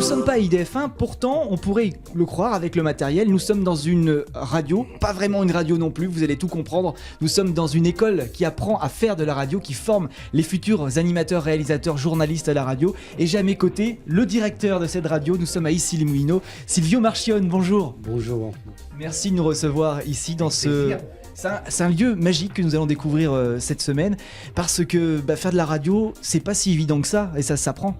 sommes pas à IDF1, pourtant on pourrait le croire avec le matériel, nous sommes dans une radio, pas vraiment une radio non plus, vous allez tout comprendre, nous sommes dans une école qui apprend à faire de la radio, qui forme les futurs animateurs, réalisateurs, journalistes à la radio, et j'ai à mes côtés le directeur de cette radio, nous sommes à Issy-les-Moulineaux, Silvio Marchione, bonjour. Bonjour. Merci de nous recevoir ici dans ce... C'est un lieu magique que nous allons découvrir cette semaine, parce que faire de la radio, c'est pas si évident que ça, et ça s'apprend.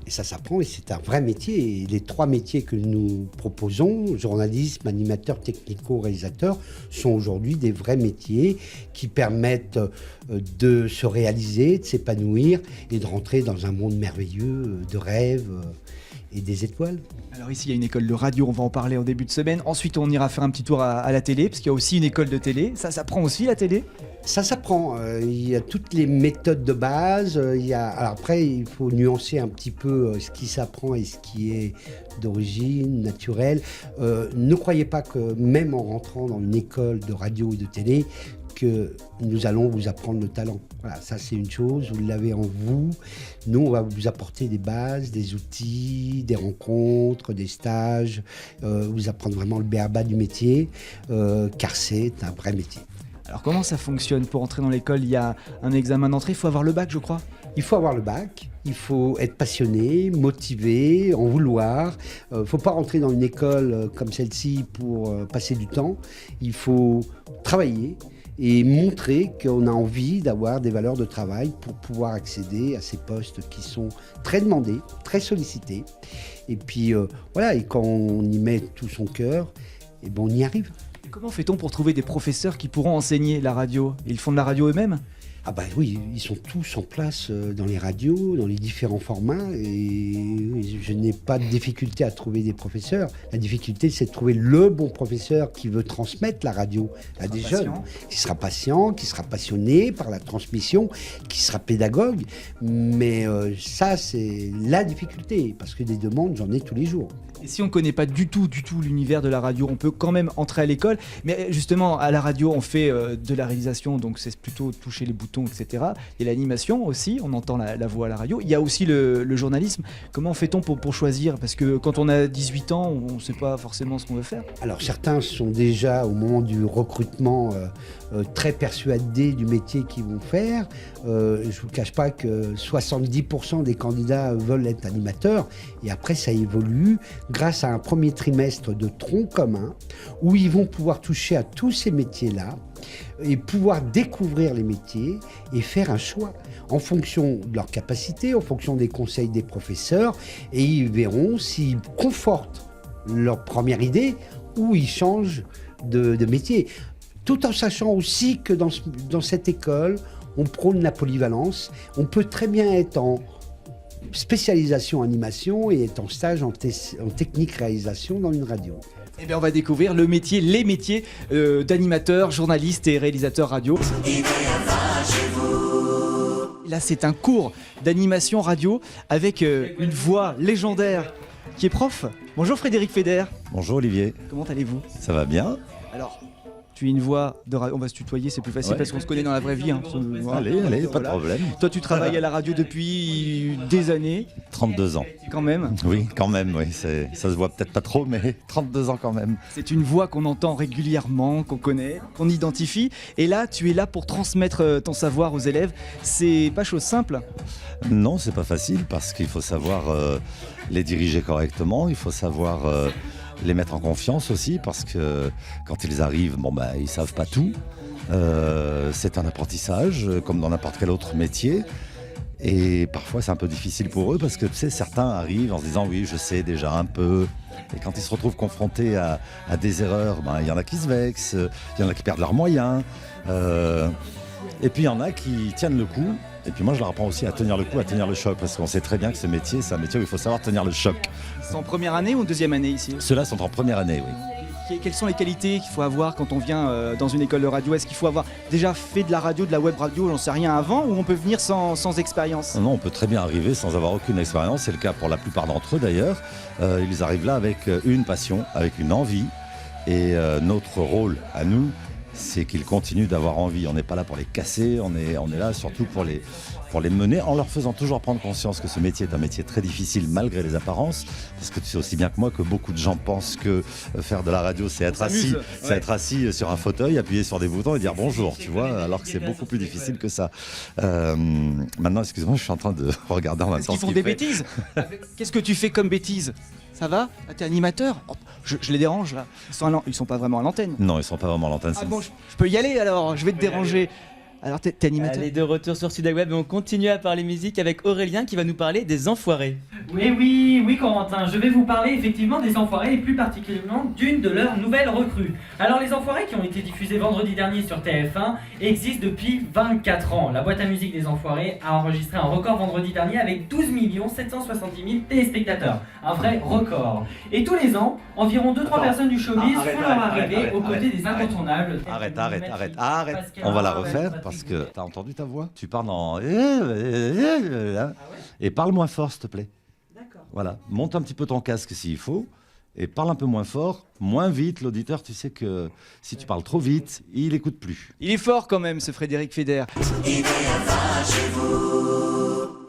Et ça s'apprend et c'est un vrai métier. Et les trois métiers que nous proposons, journalisme, animateur, technico-réalisateur, sont aujourd'hui des vrais métiers qui permettent de se réaliser, de s'épanouir et de rentrer dans un monde merveilleux de rêves et des étoiles. Alors ici il y a une école de radio, on va en parler en début de semaine. Ensuite on ira faire un petit tour à la télé, parce qu'il y a aussi une école de télé. Ça s'apprend aussi la télé ? Ça s'apprend. Il y a toutes les méthodes de base. Alors après, il faut nuancer un petit peu ce qui s'apprend et ce qui est d'origine naturelle. Ne croyez pas que même en rentrant dans une école de radio ou de télé, que nous allons vous apprendre le talent. Voilà, ça c'est une chose, vous l'avez en vous. Nous, on va vous apporter des bases, des outils, des rencontres, des stages, vous apprendre vraiment le b.a.-ba du métier, car c'est un vrai métier. Alors comment ça fonctionne ? Pour entrer dans l'école, il y a un examen d'entrée, il faut avoir le bac, je crois. Il faut avoir le bac, il faut être passionné, motivé, en vouloir. Il ne faut pas rentrer dans une école comme celle-ci pour passer du temps. Il faut travailler et montrer qu'on a envie d'avoir des valeurs de travail pour pouvoir accéder à ces postes qui sont très demandés, très sollicités. Et puis voilà, et quand on y met tout son cœur, on y arrive. Comment fait-on pour trouver des professeurs qui pourront enseigner la radio ? Ils font de la radio eux-mêmes ? Ah oui, ils sont tous en place dans les radios, dans les différents formats, et je n'ai pas de difficulté à trouver des professeurs. La difficulté, c'est de trouver le bon professeur qui veut transmettre la radio à des jeunes, qui sera patient, qui sera passionné par la transmission, qui sera pédagogue. Mais ça, c'est la difficulté, parce que des demandes, j'en ai tous les jours. Et si on ne connaît pas du tout l'univers de la radio, on peut quand même entrer à l'école. Mais justement, à la radio, on fait de la réalisation, donc c'est plutôt toucher les boutons, etc. Il y a l'animation aussi, on entend la voix à la radio. Il y a aussi le journalisme. Comment fait-on pour choisir ? Parce que quand on a 18 ans, on ne sait pas forcément ce qu'on veut faire. Alors certains sont déjà, au moment du recrutement, très persuadés du métier qu'ils vont faire. Je ne vous cache pas que 70% des candidats veulent être animateurs. Et après, ça évolue grâce à un premier trimestre de tronc commun où ils vont pouvoir toucher à tous ces métiers-là et pouvoir découvrir les métiers et faire un choix en fonction de leurs capacités, en fonction des conseils des professeurs, et ils verront s'ils confortent leur première idée ou ils changent de métier. Tout en sachant aussi que dans cette école, on prône la polyvalence. On peut très bien être en spécialisation animation et être en stage en technique réalisation dans une radio. Eh bien, on va découvrir les métiers d'animateur, journaliste et réalisateur radio. Là, c'est un cours d'animation radio avec une voix légendaire qui est prof. Bonjour Frédéric Feder. Bonjour Olivier. Comment allez-vous ? Ça va bien ? Alors, tu es une voix de radio. On va se tutoyer, c'est plus facile parce qu'on se connaît dans la vraie vie. Hein. Allez, pas de problème. Toi, tu travailles à la radio depuis des années. 32 ans. Quand même. Oui, quand même, oui. Ça se voit peut-être pas trop, mais 32 ans quand même. C'est une voix qu'on entend régulièrement, qu'on connaît, qu'on identifie. Et là, tu es là pour transmettre ton savoir aux élèves. C'est pas chose simple. Non, c'est pas facile parce qu'il faut savoir les diriger correctement. Il faut savoir les mettre en confiance aussi, parce que quand ils arrivent, ils savent pas tout. C'est un apprentissage, comme dans n'importe quel autre métier. Et parfois, c'est un peu difficile pour eux, parce que certains arrivent en se disant « oui, je sais déjà un peu ». Et quand ils se retrouvent confrontés à des erreurs, il y en a qui se vexent, il y en a qui perdent leurs moyens. Et puis, il y en a qui tiennent le coup. Et puis moi, je leur apprends aussi à tenir le coup, à tenir le choc, parce qu'on sait très bien que ce métier, c'est un métier où il faut savoir tenir le choc. C'est en première année ou en deuxième année ici ? Ceux-là sont en première année, oui. Quelles sont les qualités qu'il faut avoir quand on vient dans une école de radio ? Est-ce qu'il faut avoir déjà fait de la radio, de la web radio, j'en sais rien avant, ou on peut venir sans expérience ? Non, on peut très bien arriver sans avoir aucune expérience. C'est le cas pour la plupart d'entre eux d'ailleurs. Ils arrivent là avec une passion, avec une envie. Et notre rôle à nous, c'est qu'ils continuent d'avoir envie. On n'est pas là pour les casser, on est là surtout pour les mener, en leur faisant toujours prendre conscience que ce métier est un métier très difficile malgré les apparences, parce que tu sais aussi bien que moi que beaucoup de gens pensent que faire de la radio, c'est être assis sur un fauteuil, appuyer sur des boutons et dire bonjour, tu vois, alors que c'est beaucoup plus difficile que ça. Maintenant, excuse-moi, je suis en train de regarder en même temps. Est-ce qu'ils font des bêtises? Qu'est-ce que tu fais comme bêtise? Ça va? Ah, t'es animateur? Oh, je les dérange là. Ils sont pas vraiment à l'antenne. Non, ils sont pas vraiment à l'antenne. Ah bon, je peux y aller alors, je vais te déranger. Alors t'es animateur? Allez, de retour sur Sud Web et on continue à parler musique avec Aurélien qui va nous parler des Enfoirés. Oui, Corentin, je vais vous parler effectivement des Enfoirés et plus particulièrement d'une de leurs nouvelles recrues. Alors les Enfoirés qui ont été diffusés vendredi dernier sur TF1 existent depuis 24 ans. La boîte à musique des Enfoirés a enregistré un record vendredi dernier avec 12 770 000 téléspectateurs. Un vrai record. Et tous les ans, environ 2-3 personnes du showbiz font leur arrivée aux côtés des incontournables. Arrête. On va la refaire parce que t'as entendu ta voix? Tu parles en... Et parle moins fort, s'il te plaît. D'accord. Voilà, monte un petit peu ton casque s'il faut. Et parle un peu moins fort, moins vite. L'auditeur, tu sais que si tu parles trop vite, il écoute plus. Il est fort quand même, ce Frédéric Feder.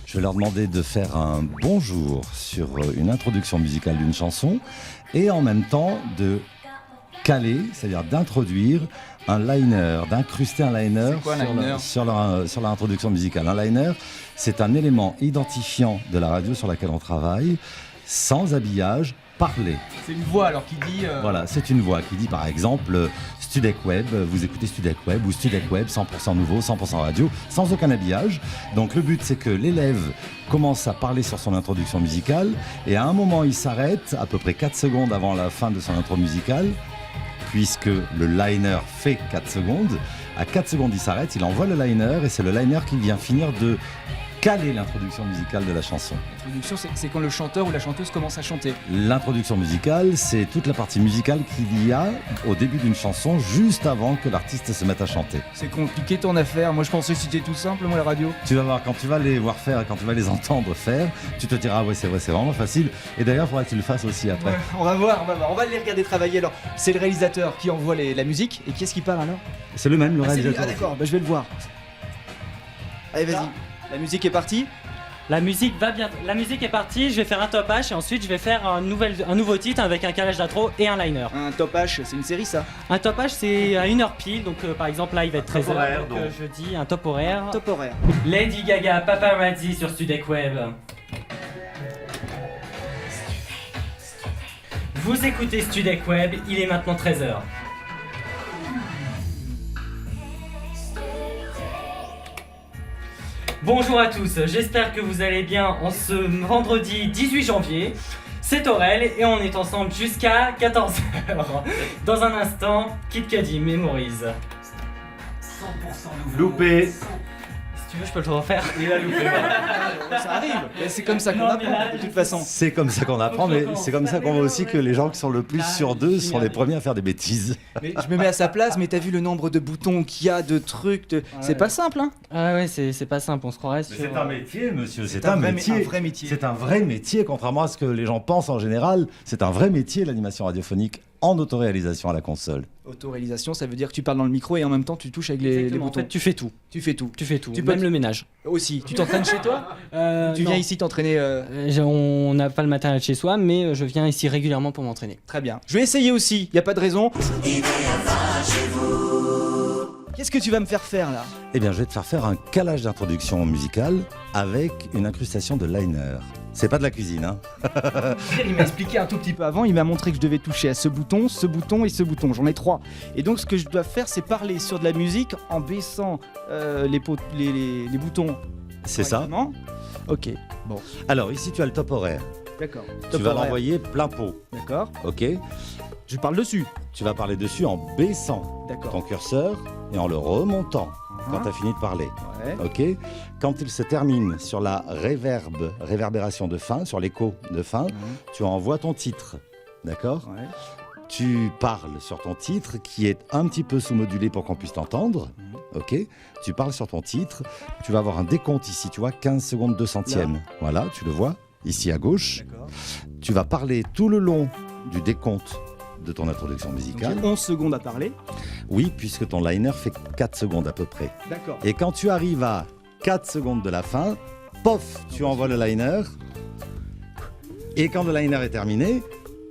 Je vais leur demander de faire un bonjour sur une introduction musicale d'une chanson et en même temps de caler, c'est-à-dire d'introduire un liner, d'incruster un liner, C'est quoi, un liner sur leur introduction musicale. Un liner, c'est un élément identifiant de la radio sur laquelle on travaille, sans habillage, parlé. C'est une voix alors qui dit... Voilà, c'est une voix qui dit par exemple Studec Web, vous écoutez Studec Web ou Studec Web 100% nouveau, 100% radio, sans aucun habillage. Donc le but c'est que l'élève commence à parler sur son introduction musicale et à un moment il s'arrête, à peu près 4 secondes avant la fin de son intro musicale, puisque le liner fait 4 secondes. À 4 secondes il s'arrête, il envoie le liner et c'est le liner qui vient finir de caler l'introduction musicale de la chanson. L'introduction, c'est quand le chanteur ou la chanteuse commence à chanter. L'introduction musicale, c'est toute la partie musicale qu'il y a au début d'une chanson, juste avant que l'artiste se mette à chanter. C'est compliqué ton affaire. Moi, je pensais que c'était tout simple, moi, la radio. Tu vas voir, quand tu vas les voir faire, quand tu vas les entendre faire, tu te diras, ouais, c'est vrai, c'est vraiment facile. Et d'ailleurs, il faudra que tu le fasses aussi après. Ouais, on va voir. On va les regarder travailler. Alors, c'est le réalisateur qui envoie la musique. Et qui est-ce qui parle alors? C'est le même, le c'est lui. réalisateur. Ah d'accord, bah, je vais le voir. Allez, vas-y. La musique est partie. La musique va bien. La musique est partie, je vais faire un top H et ensuite je vais faire un nouveau titre avec un calage d'intro et un liner. Un top H, c'est une série ça? Un top H c'est à 1h pile, donc par exemple là il va être 13h. horaire, Donc je dis un top horaire. Top horaire. Lady Gaga, Paparazzi sur Studec Web. Vous écoutez Studec Web, il est maintenant 13h. Bonjour à tous, j'espère que vous allez bien en ce vendredi 18 janvier. C'est Aurel et on est ensemble jusqu'à 14h. Dans un instant, Kid Cudi mémorise. 100% Loupé. Si tu veux, je peux le refaire. Il a loupé. Ça arrive. Mais c'est comme ça qu'on Non, mais apprend là, de toute façon. C'est comme ça qu'on apprend, mais c'est comme ça qu'on voit aussi que les gens qui sont le plus sur deux sont les premiers à faire des bêtises. Mais je me mets à sa place, mais t'as vu le nombre de boutons qu'il y a, de trucs. C'est pas simple, hein? Ah ouais, c'est pas simple, on se croirait sur... C'est un métier, monsieur, c'est un un vrai métier. métier. C'est un vrai métier, contrairement à ce que les gens pensent en général. C'est un vrai métier, l'animation radiophonique en autoréalisation à la console. Autoréalisation, ça veut dire que tu parles dans le micro et en même temps tu touches avec les Exactement, boutons. en fait, tu fais tout. Tu fais tout. Tu fais tout, Tu peux même le ménage. Aussi. Tu t'entraînes chez toi? Tu viens ici t'entraîner On n'a pas le matériel chez soi, mais je viens ici régulièrement pour m'entraîner. Très bien. Je vais essayer aussi, y a pas de raison. Qu'est-ce que tu vas me faire faire là? Eh bien, je vais te faire faire un calage d'introduction musicale avec une incrustation de liner. C'est pas de la cuisine, hein. Il m'a expliqué un tout petit peu avant, il m'a montré que je devais toucher à ce bouton et ce bouton. J'en ai 3. Et donc ce que je dois faire, c'est parler sur de la musique en baissant les boutons. C'est ça. correctement. Ok, bon, Alors, ici, tu as le top horaire. d'accord. Tu Top vas horaire. l'envoyer plein pot, D'accord. ok? Je parle dessus. Tu vas parler dessus en baissant D'accord. ton curseur et en le remontant quand Hein. tu as fini de parler. Ouais. Ok. Quand il se termine sur la réverbération de fin, sur l'écho de fin, tu envoies ton titre. D'accord? Ouais. Tu parles sur ton titre qui est un petit peu sous-modulé pour qu'on puisse t'entendre. Ok. Tu parles sur ton titre. Tu vas avoir un décompte ici, tu vois, 15 secondes 2 centièmes. Voilà, tu le vois, ici à gauche. D'accord. Tu vas parler tout le long du décompte de ton introduction Donc, musicale. j'ai 11 secondes à parler. Oui, puisque ton liner fait 4 secondes à peu près. D'accord. Et quand tu arrives à 4 secondes de la fin, pof, tu envoies le liner. Et quand le liner est terminé,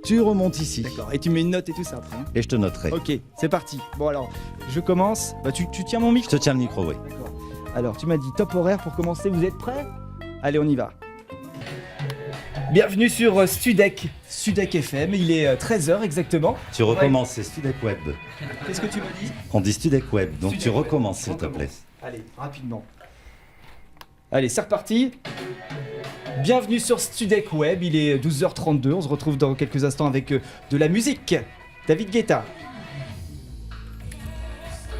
tu remontes ici. D'accord. Et tu mets une note et tout ça après. Hein. Et je te noterai. Ok, c'est parti. Bon alors, je commence. Bah, tu tiens mon Je micro. te tiens le micro, oui. D'accord. Alors, tu m'as dit top horaire pour commencer. Vous êtes prêts? Allez, on y va. Bienvenue sur Studek FM. Il est 13h exactement. Tu recommences, c'est Studek Web. Qu'est-ce que tu m'as dit? On dit Studek Web, donc Studek tu Web. recommences s'il te On plaît. commence. Allez, rapidement. Allez, c'est reparti. Bienvenue sur Studek Web, il est 12h32, on se retrouve dans quelques instants avec de la musique. David Guetta.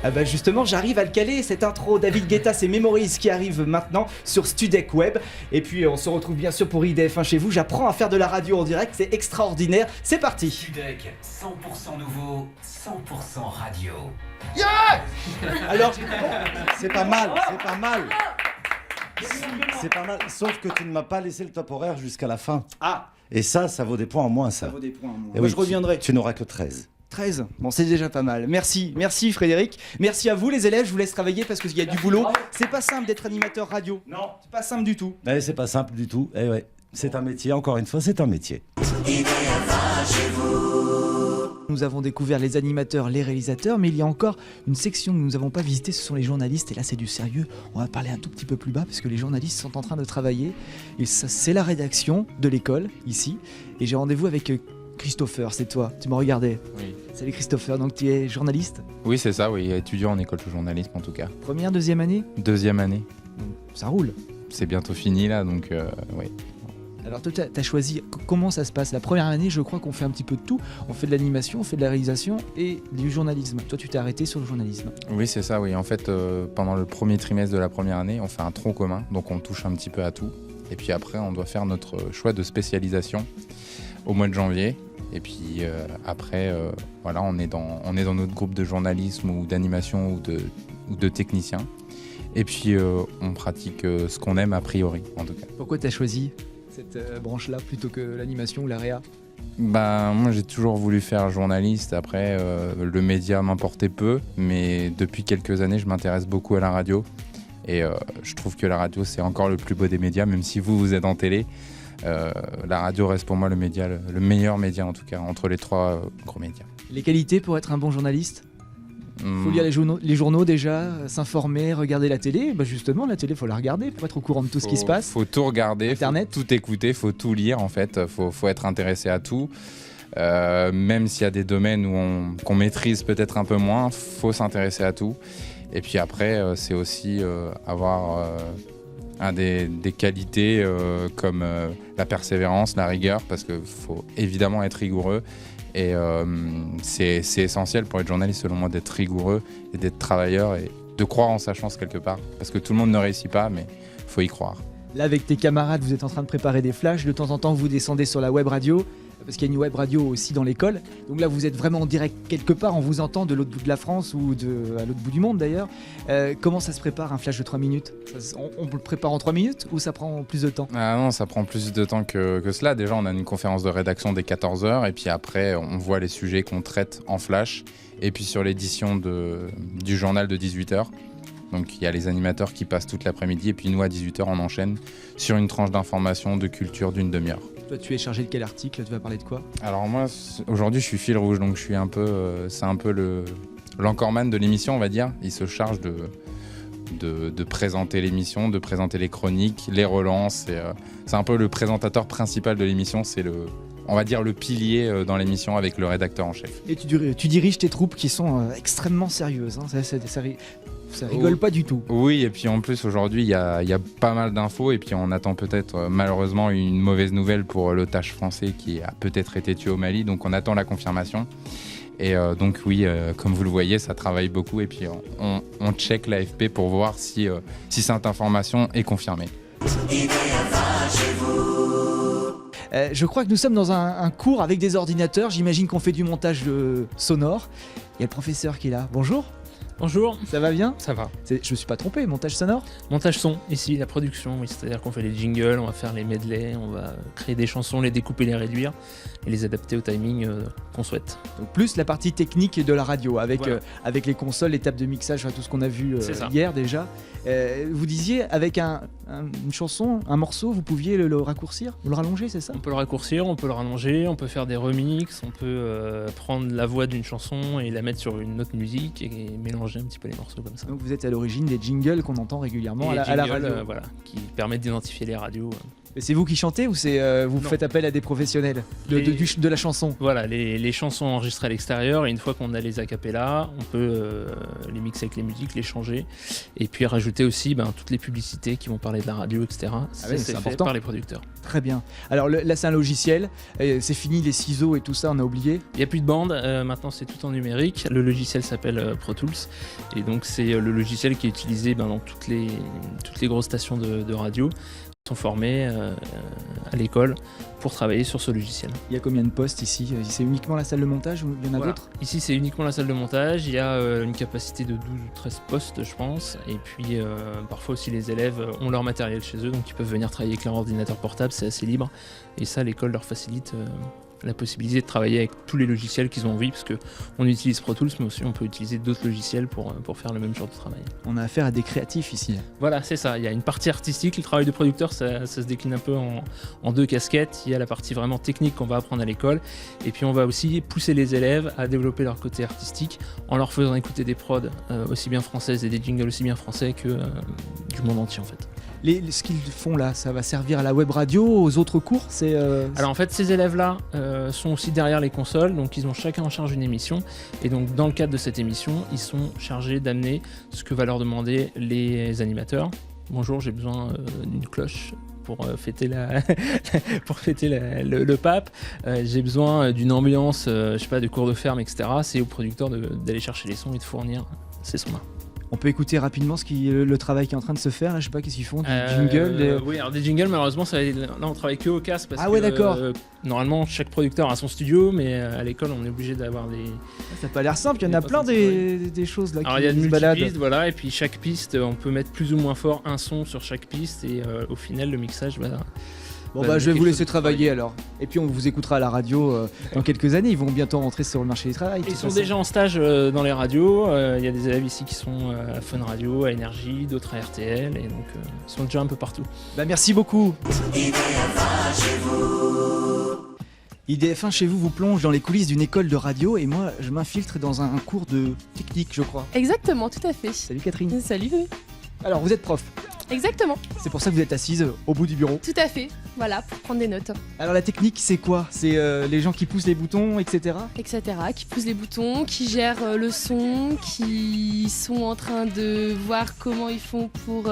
Ah bah justement, j'arrive à le caler, cette intro. David Guetta, c'est Memories qui arrive maintenant sur Studek Web. Et puis on se retrouve bien sûr pour IDF1 chez vous. J'apprends à faire de la radio en direct, c'est extraordinaire. C'est parti. Studek, 100% nouveau, 100% radio. Alors, C'est pas mal, c'est pas mal. C'est pas mal, sauf que tu ne m'as pas laissé le top horaire jusqu'à la fin. ah, Et ça vaut des points en moins, ça. ça vaut des points. Et Moi, oui, je reviendrai. Tu n'auras que 13. 13, bon c'est déjà pas mal. Merci Frédéric. Merci à vous les élèves, je vous laisse travailler parce qu'il y a du boulot. C'est pas simple d'être animateur radio. Non. C'est pas simple du tout. Mais c'est pas simple du tout. Eh ouais, c'est un métier, encore une fois, c'est un métier. Nous avons découvert les animateurs, les réalisateurs, mais il y a encore une section que nous n'avons pas visitée, ce sont les journalistes. Et là c'est du sérieux, on va parler un tout petit peu plus bas parce que les journalistes sont en train de travailler. Et ça c'est la rédaction de l'école, ici. Et j'ai rendez-vous avec Christopher, c'est toi, tu m'as regardé. Oui. Salut Christopher, donc tu es journaliste? Oui, c'est ça, oui, étudiant en école de journalisme en tout cas. Première, deuxième année? Deuxième année, Donc, ça roule. c'est bientôt fini là, donc oui. Alors toi, t'as choisi, comment ça se passe? La première année, je crois qu'on fait un petit peu de tout. On fait de l'animation, on fait de la réalisation et du journalisme. Toi, tu t'es arrêté sur le journalisme. Oui, c'est ça, oui. En fait, pendant le premier trimestre de la première année, on fait un tronc commun, donc on touche un petit peu à tout. Et puis après, on doit faire notre choix de spécialisation au mois de janvier. Et puis après, voilà, on est dans notre groupe de journalisme ou d'animation ou de technicien. Et puis on pratique ce qu'on aime a priori, en tout cas. Pourquoi t'as choisi cette branche-là plutôt que l'animation ou la réa? Bah, moi j'ai toujours voulu faire journaliste, après le média m'importait peu, mais depuis quelques années je m'intéresse beaucoup à la radio et je trouve que la radio c'est encore le plus beau des médias, même si vous êtes en télé, la radio reste pour moi le meilleur média en tout cas, entre les trois gros médias. Les qualités pour être un bon journaliste? Faut lire les journaux déjà, s'informer, regarder la télé. Bah justement, la télé, faut la regarder pour être au courant de tout ce qui se passe. Faut tout regarder, Internet. faut tout écouter, faut tout lire en fait, faut être intéressé à tout. Même s'il y a des domaines où qu'on maîtrise peut-être un peu moins, faut s'intéresser à tout. Et puis après, c'est aussi avoir des qualités comme la persévérance, la rigueur, parce qu'il faut évidemment être rigoureux. Et c'est essentiel pour être journaliste, selon moi, d'être rigoureux et d'être travailleur et de croire en sa chance quelque part. Parce que tout le monde ne réussit pas, mais il faut y croire. Là, avec tes camarades, vous êtes en train de préparer des flashs. De temps en temps, vous descendez sur la web radio, parce qu'il y a une web radio aussi dans l'école. Donc là, vous êtes vraiment en direct quelque part. On vous entend de l'autre bout de la France ou à l'autre bout du monde d'ailleurs. Comment ça se prépare un flash de 3 minutes? On le prépare en 3 minutes ou ça prend plus de temps? Ah non, ça prend plus de temps que cela. Déjà, on a une conférence de rédaction dès 14h et puis après, on voit les sujets qu'on traite en flash. Et puis sur l'édition du journal de 18h, donc il y a les animateurs qui passent toute l'après-midi et puis nous à 18h, on enchaîne sur une tranche d'information, de culture d'une demi-heure. Toi, tu es chargé de quel article? Tu vas parler de quoi? Alors moi, aujourd'hui, je suis fil rouge, donc je suis un peu, c'est un peu l'anchorman de l'émission, on va dire. Il se charge de présenter l'émission, de présenter les chroniques, les relances. C'est un peu le présentateur principal de l'émission, c'est on va dire le pilier dans l'émission avec le rédacteur en chef. Et tu diriges tes troupes qui sont extrêmement sérieuses. Hein. Ça rigole pas du tout. Oui, et puis en plus aujourd'hui il y a pas mal d'infos et puis on attend peut-être malheureusement une mauvaise nouvelle pour l'otage français qui a peut-être été tué au Mali, donc on attend la confirmation. Et donc oui, comme vous le voyez, ça travaille beaucoup et puis on check l'AFP pour voir si cette information est confirmée. Je crois que nous sommes dans un cours avec des ordinateurs. J'imagine qu'on fait du montage sonore. Il y a le professeur qui est là. Bonjour. Bonjour. Ça va bien? Ça va. Je me suis pas trompé, montage sonore? Montage son, ici, la production, oui, c'est-à-dire qu'on fait les jingles, on va faire les medley, on va créer des chansons, les découper, les réduire et les adapter au timing qu'on souhaite. Donc plus la partie technique de la radio, avec, Voilà. avec les consoles, les tables de mixage, tout ce qu'on a vu C'est ça. hier déjà. Vous disiez, avec une chanson, un morceau, vous pouviez le raccourcir, le rallonger, c'est ça? On peut le raccourcir, on peut le rallonger, on peut faire des remixes, on peut prendre la voix d'une chanson et la mettre sur une autre musique et mélanger un petit peu les morceaux comme ça. Donc vous êtes à l'origine des jingles qu'on entend régulièrement Et à les la jingles, radio. voilà, qui permettent d'identifier les radios. Et c'est vous qui chantez ou c'est vous Non. faites appel à des professionnels de la chanson? Voilà, les chansons enregistrées à l'extérieur et une fois qu'on a les acapellas, on peut les mixer avec les musiques, les changer et puis rajouter aussi toutes les publicités qui vont parler de la radio, etc. Ça, oui, c'est c'est fait important. par les producteurs. Très bien. Alors là c'est un logiciel, c'est fini les ciseaux et tout ça, on a oublié. Il n'y a plus de bande, maintenant c'est tout en numérique. Le logiciel s'appelle Pro Tools et donc c'est le logiciel qui est utilisé dans toutes les grosses stations de radio. Ils sont formés à l'école pour travailler sur ce logiciel. Il y a combien de postes ici? C'est uniquement la salle de montage ou il y en a Voilà. d'autres? Ici c'est uniquement la salle de montage, il y a une capacité de 12 ou 13 postes je pense, et puis parfois aussi les élèves ont leur matériel chez eux, donc ils peuvent venir travailler avec leur ordinateur portable, c'est assez libre, et ça l'école leur facilite la possibilité de travailler avec tous les logiciels qu'ils ont envie, parce qu'on utilise Pro Tools, mais aussi on peut utiliser d'autres logiciels pour faire le même genre de travail. On a affaire à des créatifs ici. Voilà, c'est ça, il y a une partie artistique, le travail de producteur ça se décline un peu en deux casquettes, il y a la partie vraiment technique qu'on va apprendre à l'école, et puis on va aussi pousser les élèves à développer leur côté artistique en leur faisant écouter des prods aussi bien françaises et des jingles aussi bien français que du monde entier en fait. Ce qu'ils font là, ça va servir à la web radio, aux autres cours? Alors en fait ces élèves-là sont aussi derrière les consoles, donc ils ont chacun en charge une émission, et donc dans le cadre de cette émission, ils sont chargés d'amener ce que va leur demander les animateurs. Bonjour, j'ai besoin d'une cloche pour fêter le pape, j'ai besoin d'une ambiance, je sais pas, de cours de ferme, etc. C'est au producteur d'aller chercher les sons et de fournir ces sons-là. On peut écouter rapidement le travail qui est en train de se faire, là, je sais pas qu'est-ce qu'ils font, du jingle. Oui, alors des jingles, malheureusement, là on travaille que au casque parce Ah ouais, que d'accord. Normalement chaque producteur a son studio, mais à l'école on est obligé d'avoir des. Ça n'a pas l'air simple, il y en a plein des choses là Alors il y a de qui se baladent. multipistes, voilà, et puis chaque piste, on peut mettre plus ou moins fort un son sur chaque piste, et au final le mixage va. Bon Bah, je vais quelque vous chose laisser de travailler alors. Et puis on vous écoutera à la radio dans quelques années, ils vont bientôt rentrer sur le marché du travail. de Ils toute sont façon. déjà en stage dans les radios, il y a des élèves ici qui sont à Fun Radio, à Énergie, d'autres à RTL, et donc ils sont déjà un peu partout. Bah merci beaucoup. IDF1 chez vous plonge dans les coulisses d'une école de radio et moi je m'infiltre dans un cours de technique je crois. Exactement, tout à fait. Salut Catherine. Salut. Alors vous êtes prof, Exactement, c'est pour ça que vous êtes assise au bout du bureau. tout à fait. Voilà, pour prendre des notes, Alors la technique c'est quoi? C'est les gens qui poussent les boutons, etc. etc. Qui poussent les boutons, qui gèrent le son, qui sont en train de voir comment ils font pour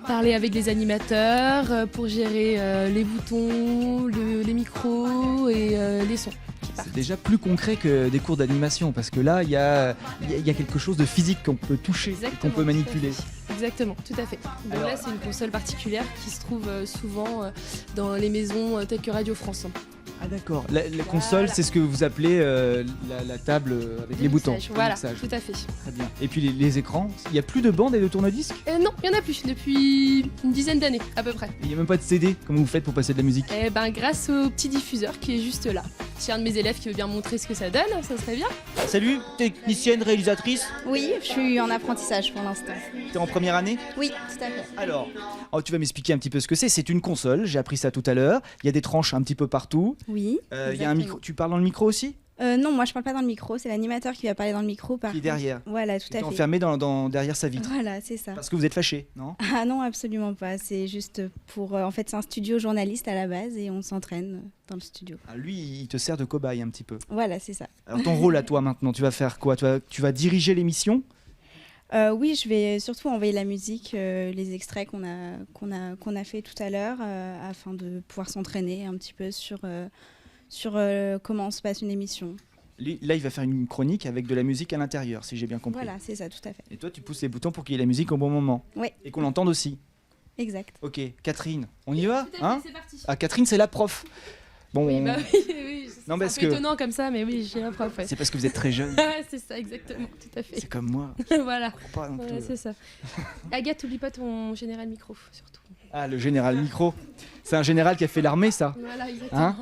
parler avec les animateurs, pour gérer les boutons, les micros et les sons. C'est déjà plus concret que des cours d'animation parce que là il y a quelque chose de physique qu'on peut toucher, et qu'on Exactement, peut tout à manipuler. fait. Exactement, tout à fait. Donc Alors- là, c'est une console particulière qui se trouve souvent dans les maisons telles que Radio France. Ah d'accord, la console c'est ce que vous appelez la table avec les boutons. Mixage, le Voilà, mixage. tout à fait. Très bien. Et puis les écrans, il n'y a plus de bande et de tourne-disque? Non, il n'y en a plus depuis une dizaine d'années à peu près. Il n'y a même pas de CD, comment vous faites pour passer de la musique? Eh ben, grâce au petit diffuseur qui est juste là. Si un de mes élèves qui veut bien montrer ce que ça donne, ça serait bien. Salut, technicienne, réalisatrice, Oui, je suis en apprentissage pour l'instant. t'es en première année? Oui, tout à fait. Alors, tu vas m'expliquer un petit peu ce que c'est. C'est une console, j'ai appris ça tout à l'heure. Il y a des tranches un petit peu partout. Oui. Il y a un exactement. micro. Tu parles dans le micro aussi? Non, moi je parle pas dans le micro, c'est l'animateur qui va parler dans le micro. Par Qui est contre. derrière. Voilà, tout Tu es à fait. enfermé derrière sa vitre. Voilà, c'est ça. Parce que vous êtes fâché, non? Ah non, absolument pas. C'est juste pour. En fait, c'est un studio journaliste à la base et on s'entraîne dans le studio. Ah, lui, il te sert de cobaye un petit peu. Voilà, c'est ça. Alors, ton rôle à toi maintenant, tu vas faire quoi? Tu vas diriger l'émission? Oui, je vais surtout envoyer la musique, les extraits qu'on a fait tout à l'heure, afin de pouvoir s'entraîner un petit peu sur comment se passe une émission. Là, il va faire une chronique avec de la musique à l'intérieur, si j'ai bien compris. Voilà, c'est ça, tout à fait. Et toi, tu pousses les boutons pour qu'il y ait la musique au bon moment. Oui. Et qu'on l'entende aussi. Exact. Ok, Catherine, on y va, hein? c'est parti. Ah, Catherine, c'est la prof. Bon, Oui, bah oui, oui, je sais. Non, parce C'est un peu que étonnant comme ça, mais oui, j'ai un prof. Ouais. c'est parce que vous êtes très jeune. C'est ça, exactement, tout à fait. C'est comme moi. Voilà, Je crois pas non plus. voilà, c'est ça. Agathe, n'oublie pas ton général micro, surtout. Ah, le général micro. C'est un général qui a fait l'armée, ça. Voilà, exactement. Hein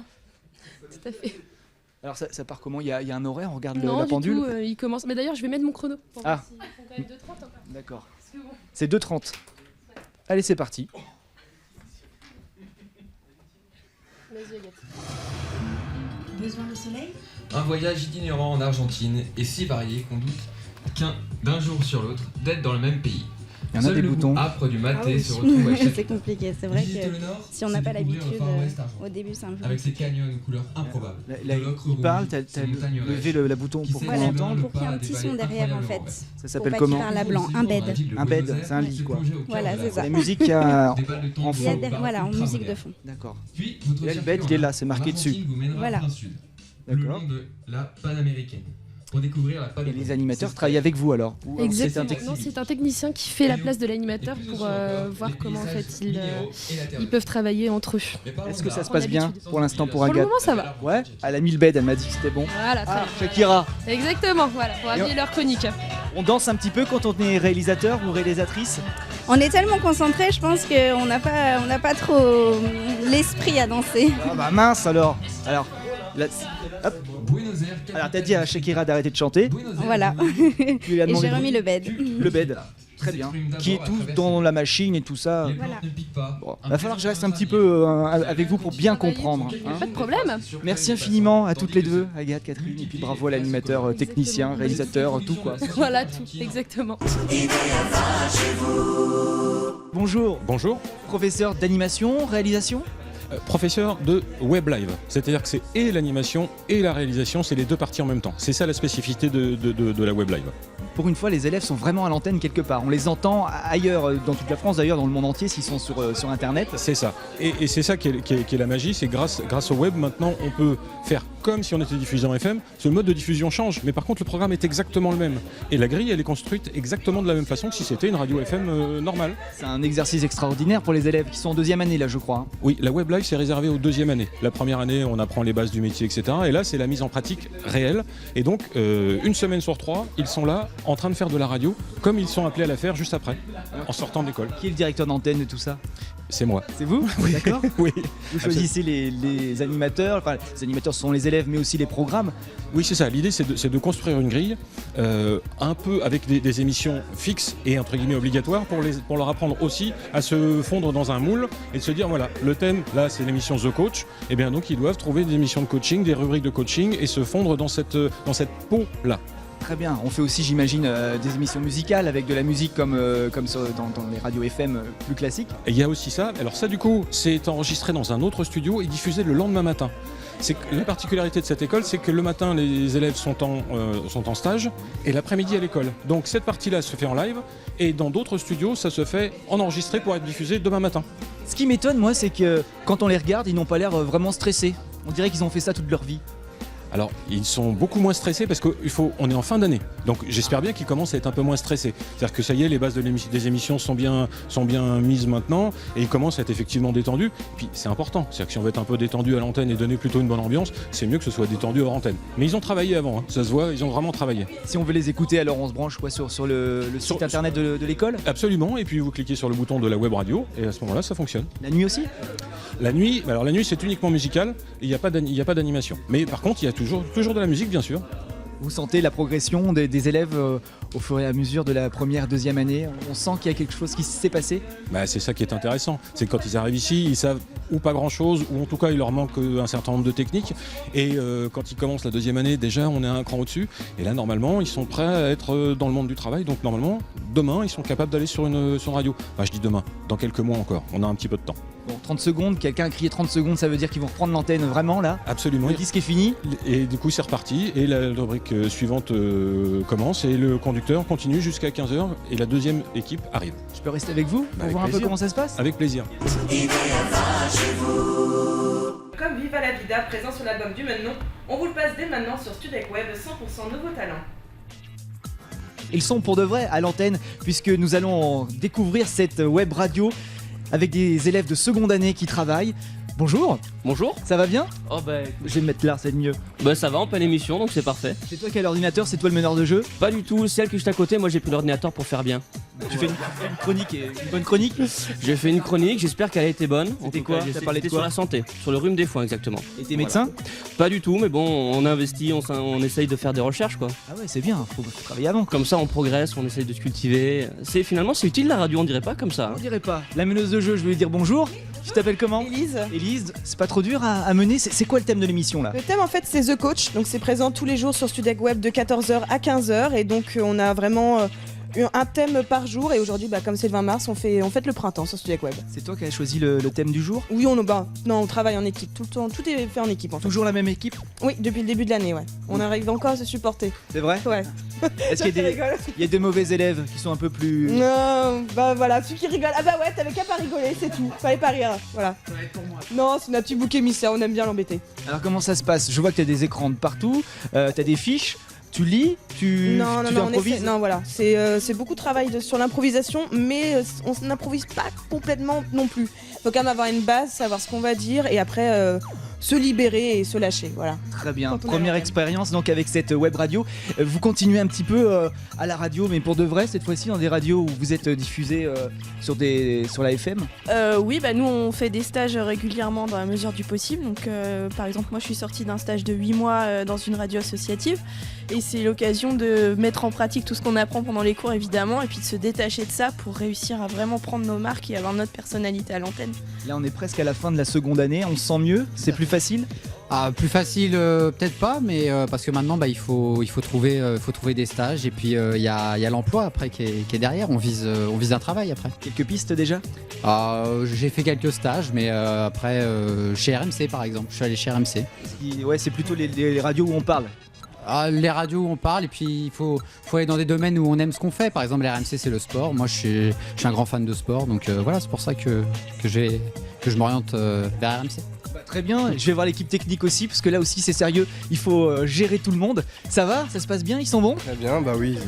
Tout à fait. Alors ça part comment, il y a un horaire, on regarde Non, la du pendule. tout, il commence. Mais d'ailleurs, je vais mettre mon chrono. Pour Ah. voir s'ils font quand même 2:30 encore. D'accord. Parce que bon. C'est 2h30. Allez, c'est parti. Vas-y, Agathe. Besoin de soleil? Un voyage itinérant en Argentine est si varié qu'on doute d'un jour sur l'autre d'être dans le même pays. Il y en a Seul des le boutons. goût âpre du maté Ah oui. se retrouve à chaque C'est compliqué, c'est vrai Visiter que le nord, si on c'est n'a pas découvrir le l'habitude, Far West argentin. au début c'est un peu avec ses compliqué. canyons aux couleurs improbables. Là, de l'ocre il rouge, parle, t'as ses montagnes levé rêches, le bouton qui pour qu'on s'élèvent l'entende. Pour qu'il y ait un le petit pas son des derrière en vallées fait. incroyables. Ça s'appelle Pour pas comment? qu'il parle à blanc, un bed. Un bed, c'est un lit, quoi. Voilà, c'est ça. La musique qu'il y a Des balles de en tango, Il y a fond. voilà, en ultra musique de moderne. fond. D'accord. Puis, votre Et là, le circuit bed, il est là, c'est en marqué Argentine dessus. vous mènera Voilà. plein sud, le D'accord. long de la panaméricaine. Pour découvrir la Et panoplie. les animateurs travaillent avec vous alors? Ou alors c'est un Exactement. technicien? Non, c'est un technicien qui fait la place de l'animateur pour voir comment en fait ils peuvent travailler entre eux. Est-ce que ça se Prends passe bien l'habitude. pour l'instant pour Pour le Agathe? moment, ça va. Ouais, elle a mis le bed, elle m'a dit que c'était bon. Voilà, très Ah, bien. Shakira, Exactement, voilà, pour habiller leur chronique. on danse un petit peu quand on est réalisateur ou réalisatrice? On est tellement concentré, je pense qu'on n'a pas trop l'esprit à danser. Ah bah mince alors. Alors, là, hop. Buenos Aires, Alors t'as dit à Shakira d'arrêter de chanter. Voilà. Tu lui as Et demandé j'ai remis le bed. le bed. Très bien. Qui est tout dans la machine et tout ça. Voilà. Bon, va falloir que je reste un petit peu avec vous pour bien comprendre. hein. Pas de problème. Merci infiniment à toutes les deux, Agathe, Catherine, et puis bravo à l'animateur, technicien, réalisateur, tout quoi. Voilà tout, exactement. Bonjour, Bonjour, professeur d'animation, réalisation. professeur de Web Live. C'est-à-dire que c'est et l'animation et la réalisation, c'est les deux parties en même temps. C'est ça la spécificité de la Web Live. Pour une fois, les élèves sont vraiment à l'antenne quelque part. On les entend ailleurs, dans toute la France, d'ailleurs dans le monde entier, s'ils sont sur Internet. C'est ça. Et c'est ça qui est la magie, c'est grâce au web, maintenant, on peut faire comme si on était diffusé en FM. Ce mode de diffusion change, mais par contre, le programme est exactement le même. Et la grille, elle est construite exactement de la même façon que si c'était une radio FM normale. C'est un exercice extraordinaire pour les élèves qui sont en deuxième année là, je crois. hein. Oui, la Web Live, c'est réservé aux deuxième année. La première année, on apprend les bases du métier, etc. Et là, c'est la mise en pratique réelle. Et donc, une semaine sur 3, ils sont là, en train de faire de la radio, comme ils sont appelés à la faire juste après, en sortant de l'école. Qui est le directeur d'antenne de tout ça? C'est moi. C'est vous? D'accord. Oui. Vous choisissez les animateurs, enfin les animateurs sont les élèves mais aussi les programmes. Oui, c'est ça. L'idée, c'est de construire une grille, un peu avec des émissions fixes et entre guillemets obligatoires pour leur apprendre aussi à se fondre dans un moule et de se dire voilà, le thème, là, c'est l'émission The Coach. Et bien donc, ils doivent trouver des émissions de coaching, des rubriques de coaching et se fondre dans cette peau-là. Très bien. On fait aussi, j'imagine, des émissions musicales avec de la musique comme dans les radios FM plus classiques. Et il y a aussi ça. Alors ça, du coup, c'est enregistré dans un autre studio et diffusé le lendemain matin. La particularité de cette école, c'est que le matin, les élèves sont en stage et l'après-midi à l'école. Donc cette partie-là se fait en live et dans d'autres studios, ça se fait en enregistré pour être diffusé demain matin. Ce qui m'étonne, moi, c'est que quand on les regarde, ils n'ont pas l'air vraiment stressés. On dirait qu'ils ont fait ça toute leur vie. Alors, ils sont beaucoup moins stressés parce qu'on est en fin d'année. Donc, j'espère bien qu'ils commencent à être un peu moins stressés. C'est-à-dire que ça y est, les bases des émissions sont bien mises maintenant et ils commencent à être effectivement détendus. Et puis, c'est important. C'est-à-dire que si on veut être un peu détendu à l'antenne et donner plutôt une bonne ambiance, c'est mieux que ce soit détendu hors antenne. Mais ils ont travaillé avant, hein. Ça se voit, ils ont vraiment travaillé. Si on veut les écouter, alors on se branche quoi, sur le site internet de l'école? Absolument. Et puis, vous cliquez sur le bouton de la web radio et à ce moment-là, ça fonctionne. La nuit aussi? La nuit, c'est uniquement musical. Il n'y a pas d'animation. Mais par contre, il y a toujours de la musique, bien sûr. Vous sentez la progression des élèves au fur et à mesure de la première, deuxième année? On sent qu'il y a quelque chose qui s'est passé? C'est ça qui est intéressant. C'est que quand ils arrivent ici, ils savent ou pas grand-chose, ou en tout cas, il leur manque un certain nombre de techniques. Et quand ils commencent la deuxième année, déjà, on est un cran au-dessus. Et là, normalement, ils sont prêts à être dans le monde du travail. Donc, normalement, demain, ils sont capables d'aller sur une radio. Je dis demain, dans quelques mois encore. On a un petit peu de temps. Bon, 30 secondes, quelqu'un a crié 30 secondes, ça veut dire qu'ils vont reprendre l'antenne vraiment là? Absolument. Le disque est fini? Et du coup, c'est reparti. Et la rubrique suivante commence. Et le conducteur continue jusqu'à 15h. Et la deuxième équipe arrive. Je peux rester avec vous pour Avec voir un peu plaisir. comment ça se passe? Avec plaisir. Comme Viva la Vida, présent sur l'album du même nom, on vous le passe dès maintenant sur Studec Web, 100% nouveaux talents. Ils sont pour de vrai à l'antenne puisque nous allons découvrir cette web radio avec des élèves de seconde année qui travaillent. Bonjour. Bonjour. Ça va bien? Oh bah, Je vais me mettre là, c'est mieux. bah ça va, en pleine émission, donc c'est parfait. C'est toi qui as l'ordinateur, c'est toi le meneur de jeu? Pas du tout, celle que je suis à côté, moi j'ai pris l'ordinateur pour faire bien. Tu fais une chronique, une bonne chronique? J'ai fait une chronique, j'espère qu'elle a été bonne. C'était quoi? T'as parlé de C'était quoi? sur la santé, sur le rhume des foins exactement. Et t'es médecin? Pas du tout, mais bon, on investit, on essaye de faire des recherches quoi. Ah ouais, c'est bien, faut travailler avant. Comme ça on progresse, on essaye de se cultiver. Finalement c'est utile la radio, on dirait pas comme ça. On dirait pas. La meneuse de jeu, je vais lui dire bonjour. Tu t'appelles comment? Élise. Élise, c'est pas trop dur à mener. C'est quoi le thème de l'émission là? Le thème en fait c'est The Coach, donc c'est présent tous les jours sur Studec Web de 14h à 15h et donc on a vraiment un thème par jour et aujourd'hui comme c'est le 20 mars on fête le printemps sur Studec Web. C'est toi qui as choisi le thème du jour? Oui on travaille en équipe tout le temps, tout est fait en équipe en fait. Toujours la même équipe? Oui, depuis le début de l'année ouais. On arrive encore à se supporter. C'est vrai? Ouais. Est-ce qu'il y a des mauvais élèves qui sont un peu plus... Non, bah voilà, ceux qui rigolent. Ah bah ouais, t'avais qu'à pas rigoler, c'est tout. Fallait pas rire, voilà. Non, c'est notre petit bouc émissaire, on aime bien l'embêter. Alors comment ça se passe? Je vois que t'as des écrans de partout, t'as des fiches, tu lis, tu improvises? Non, voilà, c'est beaucoup de travail sur l'improvisation, mais on n'improvise pas complètement non plus. Faut quand même avoir une base, savoir ce qu'on va dire, et après se libérer et se lâcher, voilà. Très bien, première expérience donc avec cette web radio. Vous continuez un petit peu à la radio, mais pour de vrai cette fois-ci dans des radios où vous êtes diffusé sur la FM? Oui, nous on fait des stages régulièrement dans la mesure du possible. Donc par exemple moi je suis sortie d'un stage de 8 mois dans une radio associative et c'est l'occasion de mettre en pratique tout ce qu'on apprend pendant les cours évidemment et puis de se détacher de ça pour réussir à vraiment prendre nos marques et avoir notre personnalité à l'antenne. Là on est presque à la fin de la seconde année, on se sent mieux? C'est plus facile? Plus facile peut-être pas, mais parce que maintenant il faut trouver des stages et puis il y a l'emploi après qui est derrière, on vise un travail après. Quelques pistes déjà? J'ai fait quelques stages mais après chez RMC par exemple, je suis allé chez RMC. Ouais, c'est plutôt les radios où on parle. Les radios où on parle et puis il faut aller dans des domaines où on aime ce qu'on fait. Par exemple la RMC c'est le sport, moi je suis un grand fan de sport donc voilà c'est pour ça que je m'oriente vers RMC. Très bien, je vais voir l'équipe technique aussi parce que là aussi c'est sérieux, il faut gérer tout le monde. Ça va? Ça se passe bien? Ils sont bons? Très bien, bah oui.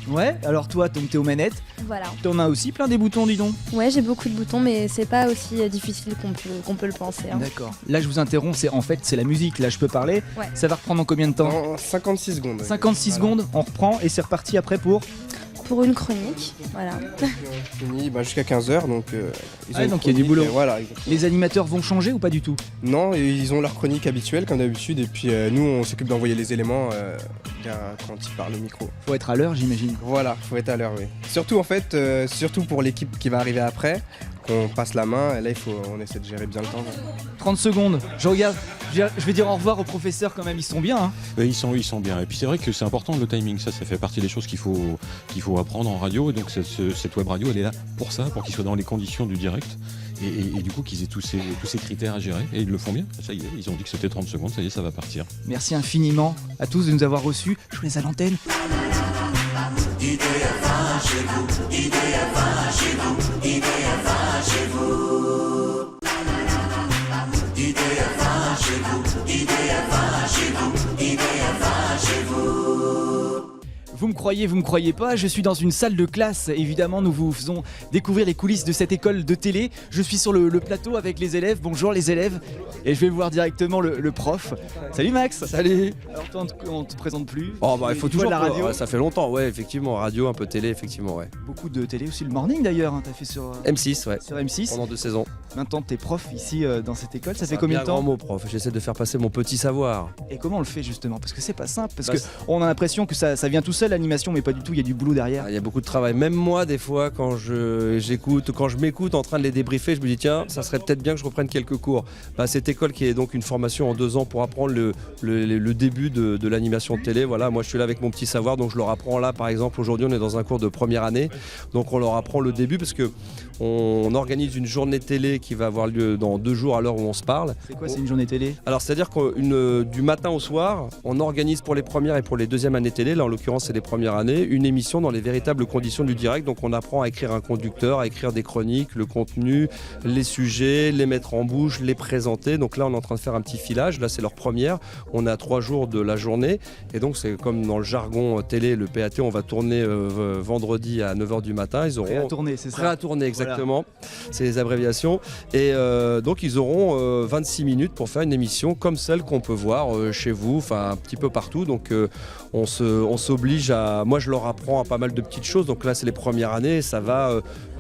Ouais, alors toi donc t'es aux manettes. Voilà. T'en as aussi plein des boutons dis donc. Ouais, j'ai beaucoup de boutons mais c'est pas aussi difficile qu'on peut le penser. Hein. D'accord. Là je vous interromps, c'est la musique, là je peux parler. Ouais. Ça va reprendre en combien de temps? En 56 secondes. 56 secondes, on reprend et c'est reparti après pour une chronique, voilà. Fini jusqu'à 15h donc donc il y a du boulot. Voilà, les animateurs vont changer ou pas du tout? Non, ils ont leur chronique habituelle comme d'habitude et puis nous on s'occupe d'envoyer les éléments quand ils parlent au micro. Faut être à l'heure j'imagine. Voilà, faut être à l'heure oui. Surtout en fait, surtout pour l'équipe qui va arriver après, qu'on passe la main et là on essaie de gérer bien le temps. 30 secondes, je regarde, je vais dire au revoir aux professeurs quand même, ils sont bien hein. Ils sont bien et puis c'est vrai que c'est important le timing, ça fait partie des choses qu'il faut apprendre en radio et donc cette web radio elle est là pour ça, pour qu'ils soient dans les conditions du direct et du coup qu'ils aient tous ces critères à gérer et ils le font bien, ça y est, ils ont dit que c'était 30 secondes, ça y est ça va partir. Merci infiniment à tous de nous avoir reçus, je vous laisse à l'antenne. Vous me croyez pas, je suis dans une salle de classe. Évidemment, nous vous faisons découvrir les coulisses de cette école de télé. Je suis sur le plateau avec les élèves. Bonjour les élèves. Et je vais voir directement le prof. Salut Max. Salut. Alors toi, on te présente plus. Il faut toujours de la radio. Ouais, ça fait longtemps, ouais, effectivement. Radio, un peu télé, effectivement, ouais. Beaucoup de télé aussi, le morning d'ailleurs. T'as fait sur M6, ouais. Sur M6. Pendant 2 saisons. Maintenant, t'es prof ici dans cette école. Ça fait combien de temps? Un grand mot, prof. J'essaie de faire passer mon petit savoir. Et comment on le fait justement? Parce que c'est pas simple. Parce qu'on a l'impression que ça vient tout seul l'animation, mais pas du tout. Il y a du boulot derrière. Il y a beaucoup de travail. Même moi, des fois, quand je m'écoute en train de les débriefer, je me dis tiens, ça serait peut-être bien que je reprenne quelques cours. Cette école qui est donc une formation en 2 ans pour apprendre le début de l'animation de télé. Voilà, moi je suis là avec mon petit savoir, donc je leur apprends là. Par exemple, aujourd'hui, on est dans un cours de première année, donc on leur apprend le début parce que on organise une journée télé qui va avoir lieu dans 2 jours à l'heure où on se parle. C'est quoi, c'est une journée télé? Alors, c'est-à-dire que du matin au soir, on organise pour les premières et pour les deuxièmes années télé. Là, en l'occurrence, c'est les premières années, une émission dans les véritables conditions du direct. Donc on apprend à écrire un conducteur, à écrire des chroniques, le contenu, les sujets, les mettre en bouche, les présenter. Donc là on est en train de faire un petit filage, là c'est leur première, on est à 3 jours de la journée et donc c'est comme dans le jargon télé, le PAT, on va tourner vendredi à 9h du matin. Ils auront Prêt à tourner, c'est ça. Prêt à tourner, exactement. Voilà. C'est les abréviations. Et donc ils auront 26 minutes pour faire une émission comme celle qu'on peut voir chez vous, enfin un petit peu partout. Donc on s'oblige à... Moi je leur apprends à pas mal de petites choses. Donc là c'est les premières années, ça va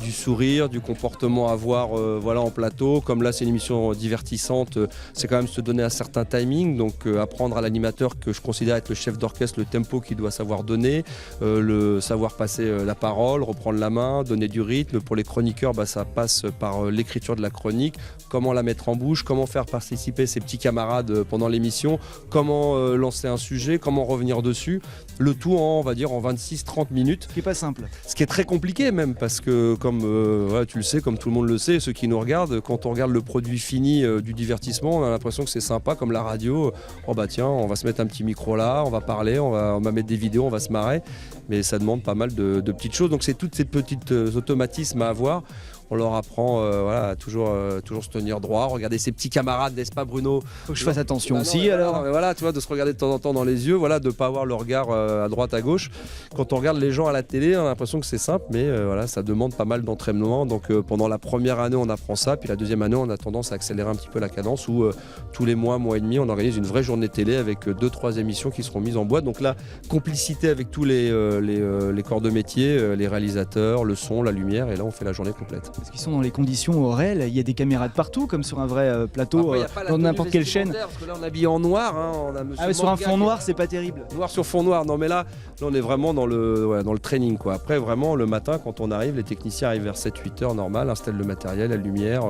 du sourire, du comportement à voir voilà, en plateau. Comme là c'est une émission divertissante, c'est quand même se donner un certain timing. Donc apprendre à l'animateur que je considère être le chef d'orchestre, le tempo qu'il doit savoir donner, le savoir passer la parole, reprendre la main, donner du rythme. Pour les chroniqueurs, ça passe par l'écriture de la chronique, comment la mettre en bouche, comment faire participer ses petits camarades pendant l'émission, comment lancer un sujet, comment revenir dessus. Le tout en, on va dire, en 26-30 minutes. Ce qui n'est pas simple. Ce qui est très compliqué même, parce que comme voilà, tu le sais, comme tout le monde le sait, ceux qui nous regardent, quand on regarde le produit fini du divertissement, on a l'impression que c'est sympa comme la radio. Oh bah tiens, on va se mettre un petit micro là, on va parler, on va mettre des vidéos, on va se marrer. Mais ça demande pas mal de petites choses. Donc c'est toutes ces petites automatismes à avoir. On leur apprend voilà, à toujours se tenir droit, regarder ses petits camarades, n'est-ce pas Bruno? Faut que je fasse attention aussi alors. Mais voilà, tu vois, de se regarder de temps en temps dans les yeux, voilà, de ne pas avoir le regard à droite, à gauche. Quand on regarde les gens à la télé, on a l'impression que c'est simple, mais voilà, ça demande pas mal d'entraînement. Donc pendant la première année, on apprend ça, puis la deuxième année, on a tendance à accélérer un petit peu la cadence où tous les mois et demi, on organise une vraie journée télé avec 2-3 émissions qui seront mises en boîte. Donc là, complicité avec tous les corps de métier, les réalisateurs, le son, la lumière, et là, on fait la journée complète. Parce qu'ils sont dans les conditions réelles, il y a des caméras de partout, comme sur un vrai plateau, dans n'importe quelle chaîne. Parce que là, on est habillé en noir. Hein, on a mais sur un fond noir, c'est pas terrible. Noir sur fond noir. Non, mais là on est vraiment dans le training, quoi. Après, vraiment, le matin, quand on arrive, les techniciens arrivent vers 7-8 heures, normal, installent le matériel, la lumière,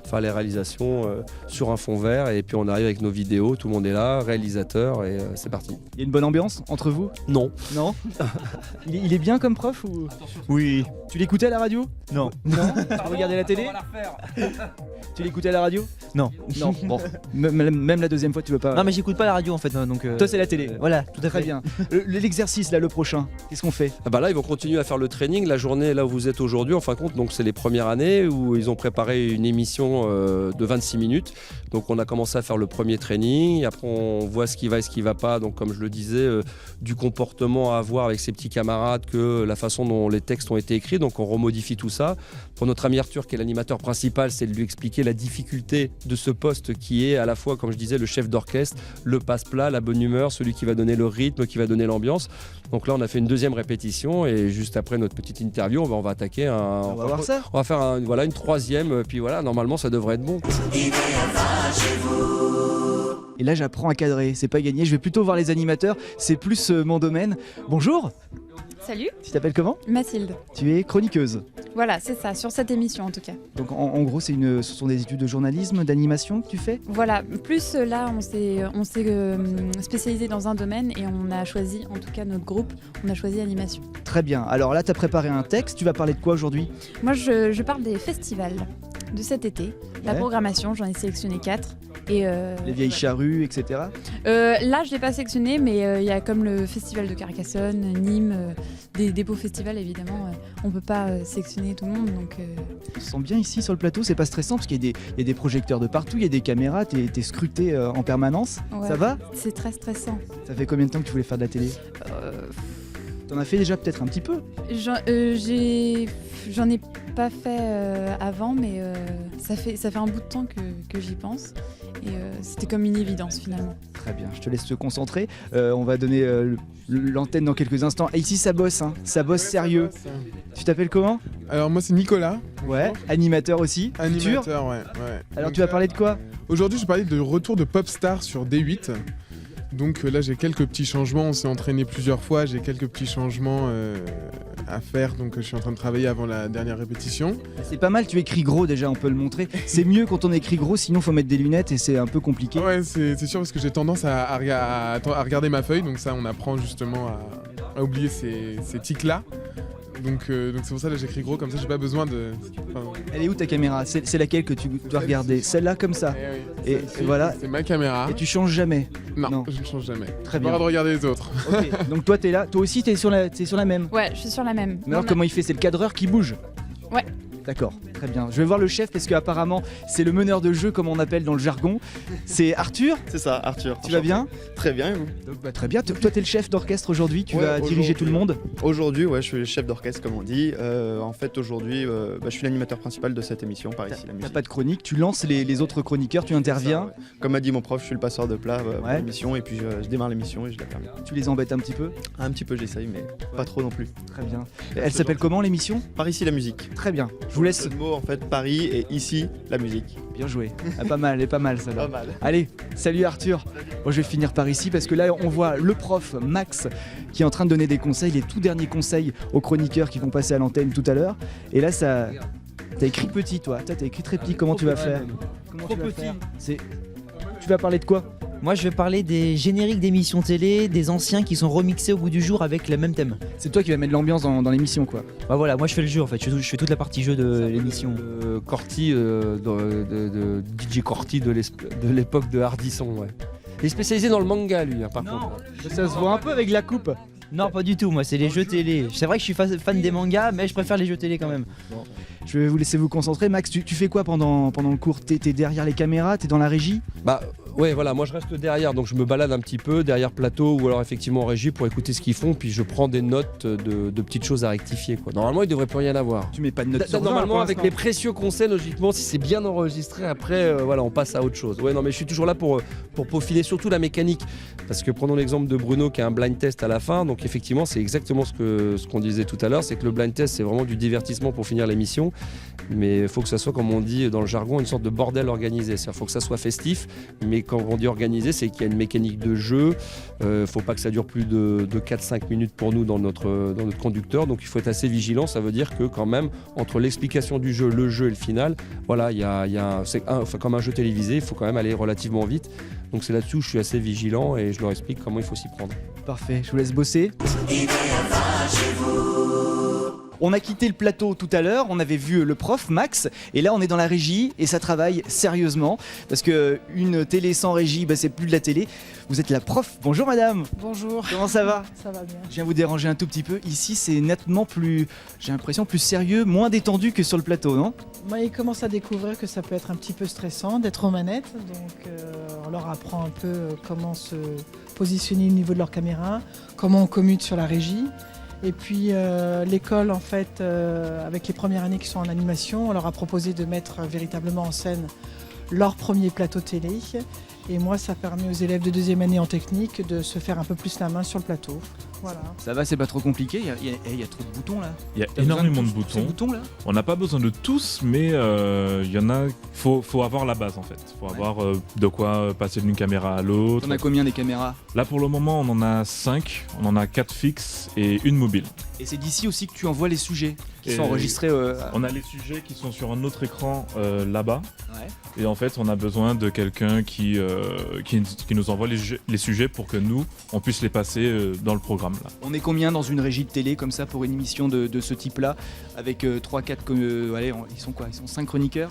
faire les réalisations sur un fond vert, et puis on arrive avec nos vidéos, tout le monde est là, réalisateur, et c'est parti. Il y a une bonne ambiance entre vous? Non. Non. Il est bien comme prof ou... Oui. Tu l'écoutais à la radio? Non. Non. Tu regardais la télé? Tu l'écoutais à la radio? Non. Non. Bon. Même la deuxième fois, tu veux pas. Non, mais j'écoute pas la radio en fait. Donc, toi, c'est la télé. Voilà, tout à fait. Très bien. L'exercice, là, le prochain, qu'est-ce qu'on fait? Là, ils vont continuer à faire le training. La journée, là où vous êtes aujourd'hui, en fin de compte, donc c'est les premières années où ils ont préparé une émission de 26 minutes. Donc, on a commencé à faire le premier training. Après, on voit ce qui va et ce qui va pas. Donc, comme je le disais, du comportement à avoir avec ses petits camarades, que la façon dont les textes ont été écrits. Donc, on remodifie tout ça. Pour notre ami Arthur, qui est l'animateur principal, c'est de lui expliquer la difficulté de ce poste qui est à la fois, comme je disais, le chef d'orchestre, le passe-plat, la bonne humeur, celui qui va donner le rythme, qui va donner l'ambiance. Donc là, on a fait une deuxième répétition et juste après notre petite interview, on va attaquer on va voir ça. On va faire une troisième, puis voilà, normalement, ça devrait être bon. Et là, j'apprends à cadrer. C'est pas gagné. Je vais plutôt voir les animateurs. C'est plus mon domaine. Bonjour. Salut. Tu t'appelles comment? Mathilde. Tu es chroniqueuse. Voilà, c'est ça, sur cette émission en tout cas. Donc en gros, ce sont des études de journalisme, d'animation que tu fais? Voilà, plus là, on s'est spécialisé dans un domaine et on a choisi, en tout cas notre groupe, on a choisi animation. Très bien. Alors là, tu as préparé un texte. Tu vas parler de quoi aujourd'hui? Moi, je parle des festivals de cet été. La programmation, j'en ai sélectionné 4. Et les vieilles charrues, etc. Là, je l'ai pas sélectionné, mais il y a comme le festival de Carcassonne, Nîmes, des beaux festivals évidemment. On peut pas sélectionner tout le monde, donc. On se sent bien ici sur le plateau, c'est pas stressant parce qu'il y a des projecteurs de partout, il y a des caméras, t'es scruté en permanence. Ouais, ça va? C'est très stressant. Ça fait combien de temps que tu voulais faire de la télé? T'en as fait déjà peut-être un petit peu? J'en ai pas fait avant, mais ça fait un bout de temps que j'y pense. Et c'était comme une évidence finalement. Très bien, je te laisse te concentrer. On va donner l'antenne dans quelques instants. Et ici, ça bosse, hein. Ça bosse sérieux. Tu t'appelles comment? Alors moi c'est Nicolas. Ouais, animateur aussi. Animateur, ouais. Alors donc, tu vas parler de quoi? Aujourd'hui je vais parler de retour de Popstar sur D8. Donc là j'ai quelques petits changements, on s'est entraîné plusieurs fois, j'ai quelques petits changements à faire, donc je suis en train de travailler avant la dernière répétition. C'est pas mal, tu écris gros déjà, on peut le montrer. C'est mieux quand on écrit gros, sinon faut mettre des lunettes et c'est un peu compliqué. Ouais, c'est sûr parce que j'ai tendance à regarder ma feuille, donc ça on apprend justement à oublier ces tics-là. Donc c'est pour ça là j'écris gros comme ça, j'ai pas besoin de. Elle est où ta caméra? C'est laquelle que tu dois regarder? Celle-là comme ça. Eh oui, Et voilà. C'est ma caméra. Et tu changes jamais? Non, je ne change jamais. Très J'ai bien. pas le droit de regarder les autres. Ok, donc toi t'es là, toi aussi t'es sur la même. Ouais, je suis sur la même. Mais alors comment il fait? C'est le cadreur qui bouge? Ouais. D'accord, très bien. Je vais voir le chef parce qu'apparemment c'est le meneur de jeu comme on appelle dans le jargon. C'est Arthur? C'est ça, Arthur. Tu vas bien? Très bien et vous? Très bien. Toi t'es le chef d'orchestre aujourd'hui, tu Ouais, vas diriger tout le monde? Aujourd'hui, ouais, je suis le chef d'orchestre comme on dit. En fait, aujourd'hui, je suis l'animateur principal de cette émission par ici, la T'as musique. pas de chronique, tu lances les autres chroniqueurs, tu interviens. Ouais. Comme a dit mon prof, je suis le passeur de plat pour l'émission et puis je démarre l'émission et je la termine. Tu les embêtes un petit peu? Un petit peu, j'essaye, mais pas trop non plus. Très bien. Elle s'appelle comment l'émission? Par ici, la musique. Très bien. Je vous laisse. Le mot en fait, Paris et ici, la musique. Bien joué. Ah, pas mal, elle est pas mal ça. Pas mal. Allez, salut Arthur. Bon, je vais finir par ici parce que là on voit le prof Max qui est en train de donner des conseils, les tout derniers conseils aux chroniqueurs qui vont passer à l'antenne tout à l'heure. Et là ça, t'as écrit petit toi, t'as écrit très petit. Comment tu vas faire? Comment tu vas faire? Tu vas parler de quoi? Moi, je vais parler des génériques d'émissions télé, des anciens qui sont remixés au goût du jour avec le même thème. C'est toi qui vas mettre l'ambiance dans l'émission, quoi. Bah voilà, moi je fais le jeu en fait, je fais toute la partie jeu de l'émission. Corti, de DJ Corti de l'époque de Hardisson, ouais. Il est spécialisé dans le manga, lui, par contre. Ça se voit un peu avec la coupe. Non, pas du tout, moi c'est les jeux télé. C'est vrai que je suis fan des mangas, mais je préfère les jeux télé quand même. Bon. Je vais vous laisser vous concentrer. Max, tu fais quoi pendant le cours? T'es derrière les caméras? T'es dans la régie? Bah ouais, voilà, moi je reste derrière, donc je me balade un petit peu derrière plateau ou alors effectivement en régie pour écouter ce qu'ils font, puis je prends des notes de petites choses à rectifier, quoi. Normalement, il devrait plus rien avoir. Tu mets pas de notes sur Normalement, avec les précieux conseils, logiquement, si c'est bien enregistré, après, voilà, on passe à autre chose. Ouais, non, mais je suis toujours là pour peaufiner surtout la mécanique, parce que prenons l'exemple de Bruno qui a un blind test à la fin, donc effectivement, c'est exactement ce qu'on disait tout à l'heure, c'est que le blind test, c'est vraiment du divertissement pour finir l'émission, mais il faut que ça soit, comme on dit dans le jargon, une sorte de bordel organisé. C'est-à-dire faut que ça soit festif, mais quand on dit organisé, c'est qu'il y a une mécanique de jeu. Faut pas que ça dure plus de 4-5 minutes pour nous dans notre conducteur, donc il faut être assez vigilant. Ça veut dire que quand même, entre l'explication du jeu, le jeu et le final, voilà, c'est comme un jeu télévisé, il faut quand même aller relativement vite. Donc c'est là-dessus où je suis assez vigilant et je leur explique comment il faut s'y prendre. Parfait, je vous laisse bosser. On a quitté le plateau tout à l'heure, on avait vu le prof Max, et là on est dans la régie et ça travaille sérieusement parce que une télé sans régie, c'est plus de la télé. Vous êtes la prof. Bonjour madame. Bonjour. Comment ça va? Ça va bien. Je viens vous déranger un tout petit peu. Ici c'est nettement plus, j'ai l'impression, plus sérieux, moins détendu que sur le plateau, non? Moi, ils commencent à découvrir que ça peut être un petit peu stressant d'être aux manettes, donc on leur apprend un peu comment se positionner au niveau de leur caméra, comment on commute sur la régie. Et puis l'école, en fait, avec les premières années qui sont en animation, on leur a proposé de mettre véritablement en scène leur premier plateau télé. Et moi, ça permet aux élèves de deuxième année en technique de se faire un peu plus la main sur le plateau. Voilà. Ça va, c'est pas trop compliqué, il y a trop de boutons là. Il y a T'as énormément besoin de tous ces boutons là. On n'a pas besoin de tous, mais il y en a. Faut avoir la base en fait. Faut avoir de quoi passer d'une caméra à l'autre. On a combien des caméras? Là pour le moment, on en a 5. On en a 4 fixes et une mobile. Et c'est d'ici aussi que tu envoies les sujets qui Et sont enregistrés. On a les sujets qui sont sur un autre écran là-bas. Ouais. Et en fait, on a besoin de quelqu'un qui nous envoie les sujets pour que nous, on puisse les passer dans le programme là. On est combien dans une régie de télé comme ça pour une émission de ce type-là avec 3-4 allez, ils sont quoi? Ils sont 5 chroniqueurs?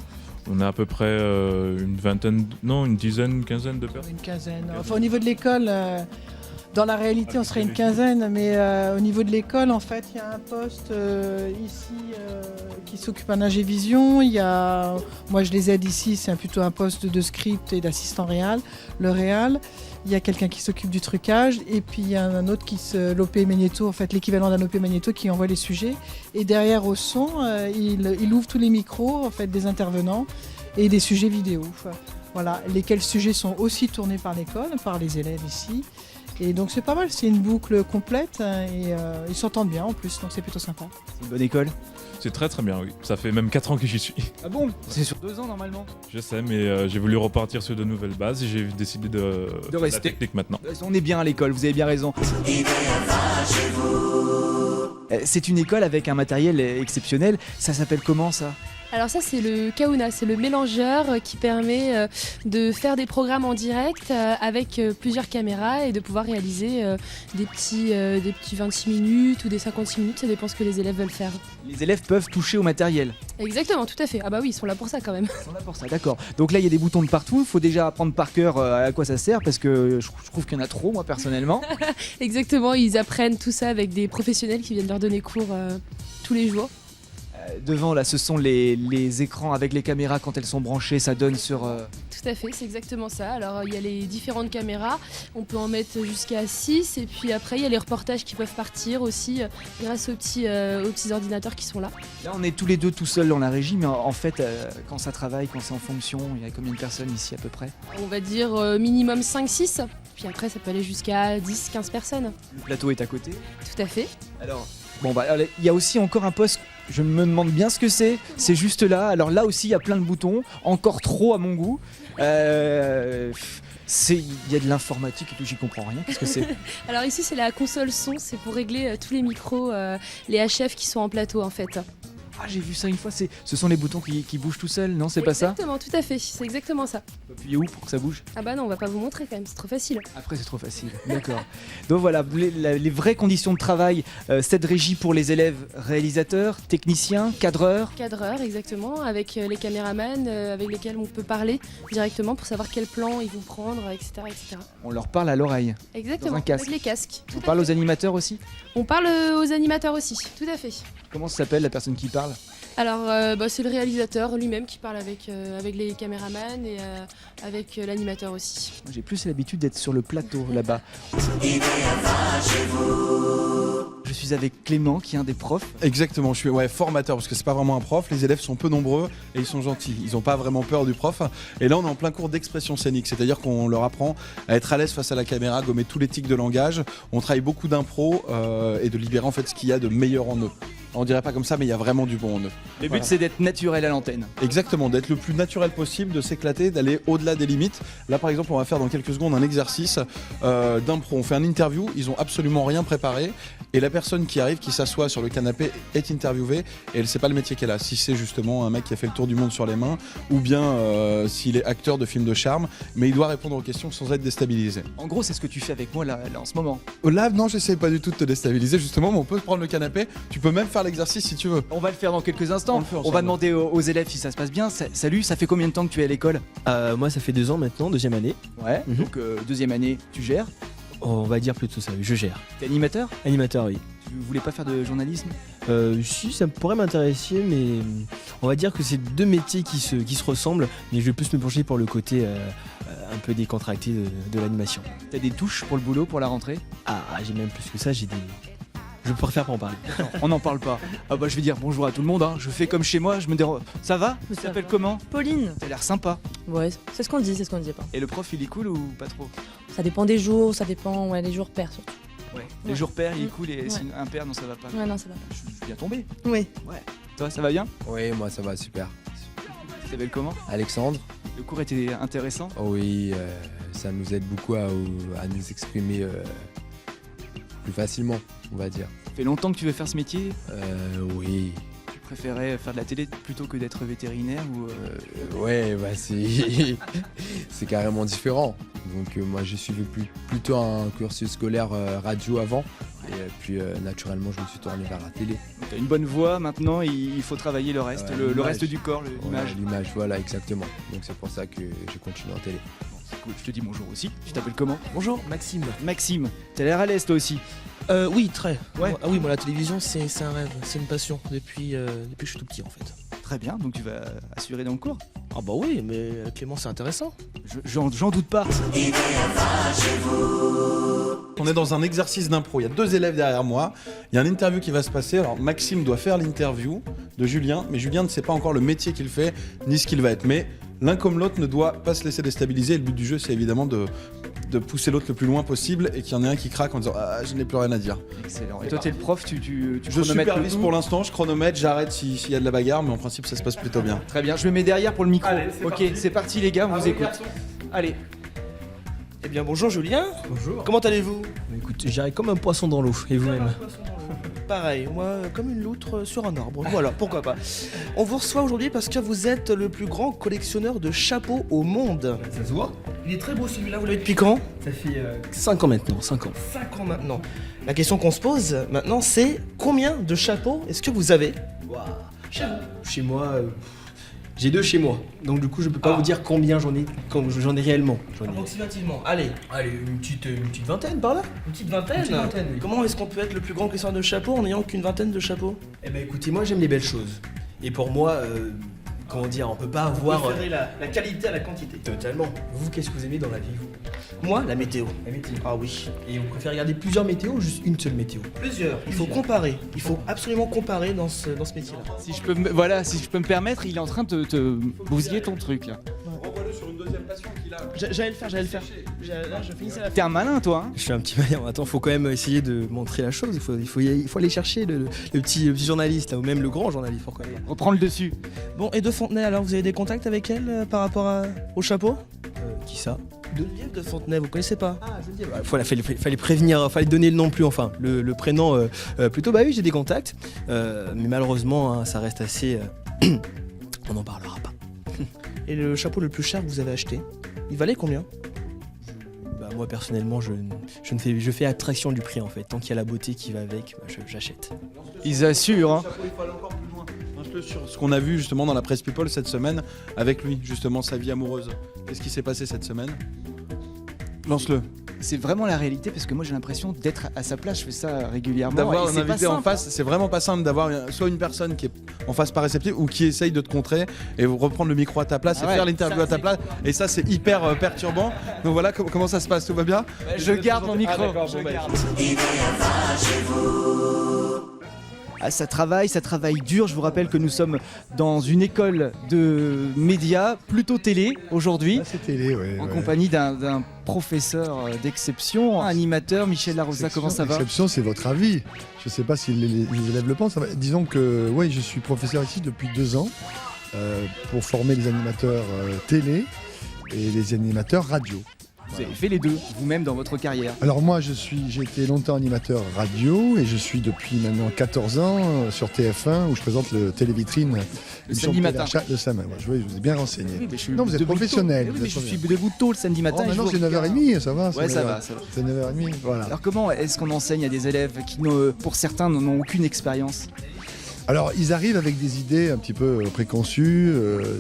On a à peu près une dizaine, quinzaine de personnes. Une quinzaine. Enfin, au niveau de l'école, dans la réalité, on serait une quinzaine, mais au niveau de l'école, en fait, il y a un poste ici qui s'occupe en ingévision. Il y a, moi, je les aide ici, c'est plutôt un poste de script et d'assistant réal, le réal. Il y a quelqu'un qui s'occupe du trucage et puis il y a un autre l'OP Magnéto, en fait l'équivalent d'un OP Magnéto qui envoie les sujets. Et derrière au son, il ouvre tous les micros en fait, des intervenants et des sujets vidéo. Voilà, lesquels sujets sont aussi tournés par l'école, par les élèves ici. Et donc c'est pas mal, c'est une boucle complète et ils s'entendent bien en plus, donc c'est plutôt sympa. C'est une bonne école? C'est très très bien, oui. Ça fait même 4 ans que j'y suis. Ah bon? C'est sur 2 ans normalement? Je sais, mais j'ai voulu repartir sur de nouvelles bases et j'ai décidé de rester. la technique maintenant. On est bien à l'école, vous avez bien raison. C'est une école avec un matériel exceptionnel. Ça s'appelle comment ça? Alors ça c'est le Kauna, c'est le mélangeur qui permet de faire des programmes en direct avec plusieurs caméras et de pouvoir réaliser des petits 26 minutes ou des 56 minutes, ça dépend ce que les élèves veulent faire. Les élèves peuvent toucher au matériel. Exactement, tout à fait. Ah bah oui, ils sont là pour ça quand même. Ils sont là pour ça, d'accord. Donc là il y a des boutons de partout, il faut déjà apprendre par cœur à quoi ça sert parce que je trouve qu'il y en a trop moi personnellement. Exactement, ils apprennent tout ça avec des professionnels qui viennent leur donner cours tous les jours. Devant là ce sont les écrans avec les caméras quand elles sont branchées, ça donne sur... Tout à fait, c'est exactement ça. Alors il y a les différentes caméras, on peut en mettre jusqu'à 6 et puis après il y a les reportages qui peuvent partir aussi grâce aux petits ordinateurs qui sont là. Là on est tous les deux tout seuls dans la régie mais en fait quand ça travaille, quand c'est en fonction, il y a combien de personnes ici à peu près? On va dire minimum 5-6, puis après ça peut aller jusqu'à 10-15 personnes. Le plateau est à côté? Tout à fait. Alors, il y a aussi encore un poste, je me demande bien ce que c'est juste là. Alors là aussi il y a plein de boutons, encore trop à mon goût. Il y a de l'informatique et tout, j'y comprends rien. Qu'est-ce que c'est? Alors ici c'est la console son, c'est pour régler tous les micros, les HF qui sont en plateau en fait. Ah j'ai vu ça une fois, ce sont les boutons qui bougent tout seuls, non c'est pas ça? Exactement, tout à fait, c'est exactement ça. On peut appuyer où pour que ça bouge? Ah bah non, on va pas vous montrer quand même, c'est trop facile. Après c'est trop facile, d'accord. Donc voilà, les vraies conditions de travail, cette régie pour les élèves réalisateurs, techniciens, cadreurs. Cadreurs, exactement, avec les caméramans avec lesquels on peut parler directement pour savoir quel plan ils vont prendre, etc. etc. On leur parle à l'oreille. Exactement, dans un casque. avec les casques. On parle aux animateurs aussi? On parle aux animateurs aussi, tout à fait. Comment s'appelle la personne qui parle? Alors c'est le réalisateur lui-même qui parle avec les caméramans et avec l'animateur aussi. J'ai plus l'habitude d'être sur le plateau là-bas. Je suis avec Clément qui est un des profs. Exactement, je suis formateur parce que c'est pas vraiment un prof, les élèves sont peu nombreux et ils sont gentils, ils n'ont pas vraiment peur du prof. Et là on est en plein cours d'expression scénique, c'est-à-dire qu'on leur apprend à être à l'aise face à la caméra, gommer tous les tics de langage. On travaille beaucoup d'impro et de libérer en fait ce qu'il y a de meilleur en eux. On dirait pas comme ça mais il y a vraiment du bon en eux. Le but c'est d'être naturel à l'antenne. Exactement, d'être le plus naturel possible, de s'éclater, d'aller au-delà des limites. Là par exemple on va faire dans quelques secondes un exercice d'impro. On fait une interview, ils ont absolument rien préparé et la personne qui arrive, qui s'assoit sur le canapé est interviewée et elle sait pas le métier qu'elle a. Si c'est justement un mec qui a fait le tour du monde sur les mains ou bien s'il est acteur de films de charme, mais il doit répondre aux questions sans être déstabilisé. En gros c'est ce que tu fais avec moi là en ce moment. Là non, j'essaie pas du tout de te déstabiliser justement, mais on peut prendre le canapé, tu peux même faire l'exercice si tu veux. On va le faire dans quelques instants. On va demander aux élèves si ça se passe bien. Salut, ça fait combien de temps que tu es à l'école? Moi ça fait 2 ans maintenant, 2e année. Ouais, donc 2e année, tu gères? On va dire plutôt ça, je gère. T'es animateur? Animateur, oui. Tu voulais pas faire de journalisme? Si, ça pourrait m'intéresser, mais on va dire que c'est 2 métiers qui se ressemblent, mais je vais plus me pencher pour le côté un peu décontracté de l'animation. T'as des touches pour le boulot, pour la rentrée? Ah, j'ai même plus que ça, j'ai des... Je préfère pas en parler. Non, on n'en parle pas. Ah bah je vais dire bonjour à tout le monde, hein. Je fais comme chez moi, je me dérange. Ça va? Tu t'appelles comment? Pauline. T'as l'air sympa. Ouais, c'est ce qu'on dit, pas. Et le prof il est cool ou pas trop? Ça dépend des jours, ça dépend, les jours pairs surtout. Ouais. Les jours pairs il est cool et si un pair non ça va pas. Ouais, non ça va pas. Je suis bien tombé. Oui. Ouais. Toi ça va bien? Oui, moi ça va super. Tu t'appelles comment? Alexandre. Le cours était intéressant? Oui, ça nous aide beaucoup à nous exprimer plus facilement, on va dire. Ça fait longtemps que tu veux faire ce métier? Oui. Tu préférais faire de la télé plutôt que d'être vétérinaire ou Ouais, bah c'est carrément différent. Donc moi j'ai suivi plutôt un cursus scolaire radio avant. Et puis naturellement je me suis tourné vers la télé. Tu as une bonne voix maintenant, il faut travailler le reste, le reste du corps, l'image. L'image, voilà exactement. Donc c'est pour ça que j'ai continué en télé. Cool, je te dis bonjour aussi. Tu t'appelles comment? Bonjour, Maxime. Maxime, t'as l'air à l'aise toi aussi? Oui, très. Ouais. Ah oui, moi la télévision c'est un rêve, c'est une passion depuis que je suis tout petit en fait. Très bien, donc tu vas assurer dans le cours? Ah bah oui, mais Clément c'est intéressant. J'en doute pas. On est dans un exercice d'impro, il y a 2 élèves derrière moi, il y a une interview qui va se passer, alors Maxime doit faire l'interview de Julien, mais Julien ne sait pas encore le métier qu'il fait, ni ce qu'il va être, mais l'un comme l'autre ne doit pas se laisser déstabiliser, le but du jeu c'est évidemment de pousser l'autre le plus loin possible et qu'il y en ait un qui craque en disant « Ah, je n'ai plus rien à dire ». Excellent. Et toi t'es le prof, tu Je supervise pour l'instant, je chronomètre, j'arrête s'il y a de la bagarre, mais en principe ça se passe plutôt bien. Très bien, je me mets derrière pour le micro. Allez, ok, c'est parti les gars, on vous écoute. Allez. Eh bien bonjour Julien. Bonjour. Comment allez-vous? Écoute, j'irai comme un poisson dans l'eau, et vous-même? Pareil, moi comme une loutre sur un arbre. Voilà, pourquoi pas. On vous reçoit aujourd'hui parce que vous êtes le plus grand collectionneur de chapeaux au monde. Ça se voit. Il est très beau celui-là, vous l'avez depuis quand? Ça fait 5 ans maintenant, 5 ans. 5 ans maintenant. La question qu'on se pose maintenant c'est combien de chapeaux est-ce que vous avez chez vous? Chez moi, j'ai 2 chez moi. Donc du coup, je peux pas vous dire combien j'en ai réellement. Approximativement, allez. Allez, une petite vingtaine par là. Une petite vingtaine. Une petite vingtaine, oui. Comment est-ce qu'on peut être le plus grand collectionneur de chapeaux en n'ayant qu'une vingtaine de chapeaux? Eh ben écoutez, moi j'aime les belles choses. Et pour moi, comment dire, on peut pas avoir... Vous préférez la qualité à la quantité. Totalement. Vous, qu'est-ce que vous aimez dans la vie, vous? Moi, la météo. La météo. Ah oui. Et on préfère regarder plusieurs météos ou juste une seule météo? Plusieurs. Il faut comparer. Il faut absolument comparer dans ce métier-là. Si je peux me permettre, il est en train de te bousiller ton truc là. Renvoie-le sur une deuxième passion qu'il a. J'allais le faire. Là, je finissais la T'es un malin toi, hein? Je suis un petit malin. Attends, faut quand même essayer de montrer la chose. Il faut aller chercher le petit journaliste là, ou même le grand journaliste. Faut quand même. Reprends le dessus. Bon, et de Fontenay, alors vous avez des contacts avec elle par rapport au chapeau? Qui ça? Geneviève de Fontenay, vous connaissez pas? Ah, Geneviève. Fallait prévenir, fallait donner le nom plus, enfin, le prénom plutôt. Bah oui, j'ai des contacts. Mais malheureusement, hein, ça reste assez. On n'en parlera pas. Et le chapeau le plus cher que vous avez acheté, il valait combien? Bah moi personnellement, je fais attraction du prix en fait. Tant qu'il y a la beauté qui va avec, bah, j'achète. Ils assurent, hein. Il faut aller encore plus loin. Sur ce qu'on a vu justement dans la presse People cette semaine avec lui, justement sa vie amoureuse. Qu'est-ce qui s'est passé cette semaine? Lance-le. C'est vraiment la réalité parce que moi j'ai l'impression d'être à sa place, je fais ça régulièrement. D'avoir et un c'est pas invité en simple, face, c'est vraiment pas simple d'avoir soit une personne qui est en face pas réceptive ou qui essaye de te contrer et reprendre le micro à ta place et faire l'interview à ta place. Et ça c'est hyper perturbant. Donc voilà comment ça se passe, tout va bien? Je garde mon micro. Je garde. Ah, ça travaille dur. Je vous rappelle que nous sommes dans une école de médias, plutôt télé aujourd'hui. C'est télé, oui. En compagnie d'un professeur d'exception, animateur, Michel Larosa. Comment ça va? L'exception, c'est votre avis. Je ne sais pas si les élèves le pensent. Disons que oui, je suis professeur ici depuis 2 ans pour former les animateurs télé et les animateurs radio. Vous avez fait les deux, vous-même, dans votre carrière. Alors moi, j'ai été longtemps animateur radio et je suis depuis maintenant 14 ans sur TF1 où je présente le Télévitrine. Le samedi matin. Le samedi, je vous ai bien renseigné. Oui, mais non, vous êtes professionnel. Oui, mais je suis debout tôt le samedi matin. Maintenant, c'est 9h30, ça va. Ouais, ça va. C'est 9h30, voilà. Alors comment est-ce qu'on enseigne à des élèves qui, pour certains, n'ont aucune expérience? Alors, ils arrivent avec des idées un petit peu préconçues.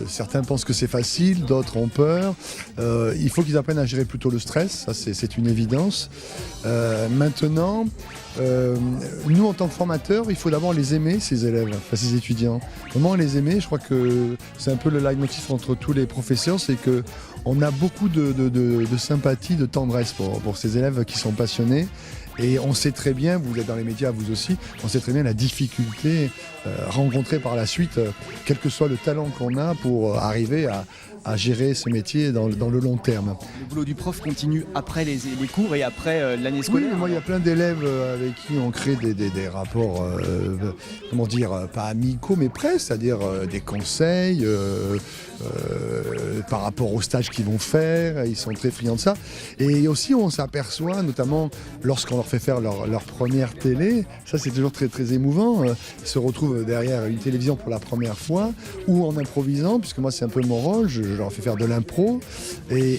Certains pensent que c'est facile, d'autres ont peur. Il faut qu'ils apprennent à gérer plutôt le stress, ça c'est une évidence. Maintenant, nous en tant que formateurs, il faut d'abord les aimer, ces élèves, ces étudiants. Comment les aimer? Je crois que c'est un peu le leitmotiv entre tous les professeurs, c'est que on a beaucoup de sympathie, de tendresse pour ces élèves qui sont passionnés. Et on sait très bien, vous êtes dans les médias, vous aussi, on sait très bien la difficulté rencontrée par la suite, quel que soit le talent qu'on a pour arriver à gérer ce métier dans le long terme. Le boulot du prof continue après les cours et après l'année scolaire. Oui, moi il y a plein d'élèves avec qui on crée des rapports, comment dire, pas amicaux mais presque, c'est-à-dire des conseils par rapport aux stages qu'ils vont faire, ils sont très friands de ça. Et aussi on s'aperçoit, notamment lorsqu'on leur fait faire leur première télé, ça c'est toujours très très émouvant, ils se retrouvent derrière une télévision pour la première fois ou en improvisant, puisque moi c'est un peu mon rôle, je leur fais faire de l'impro et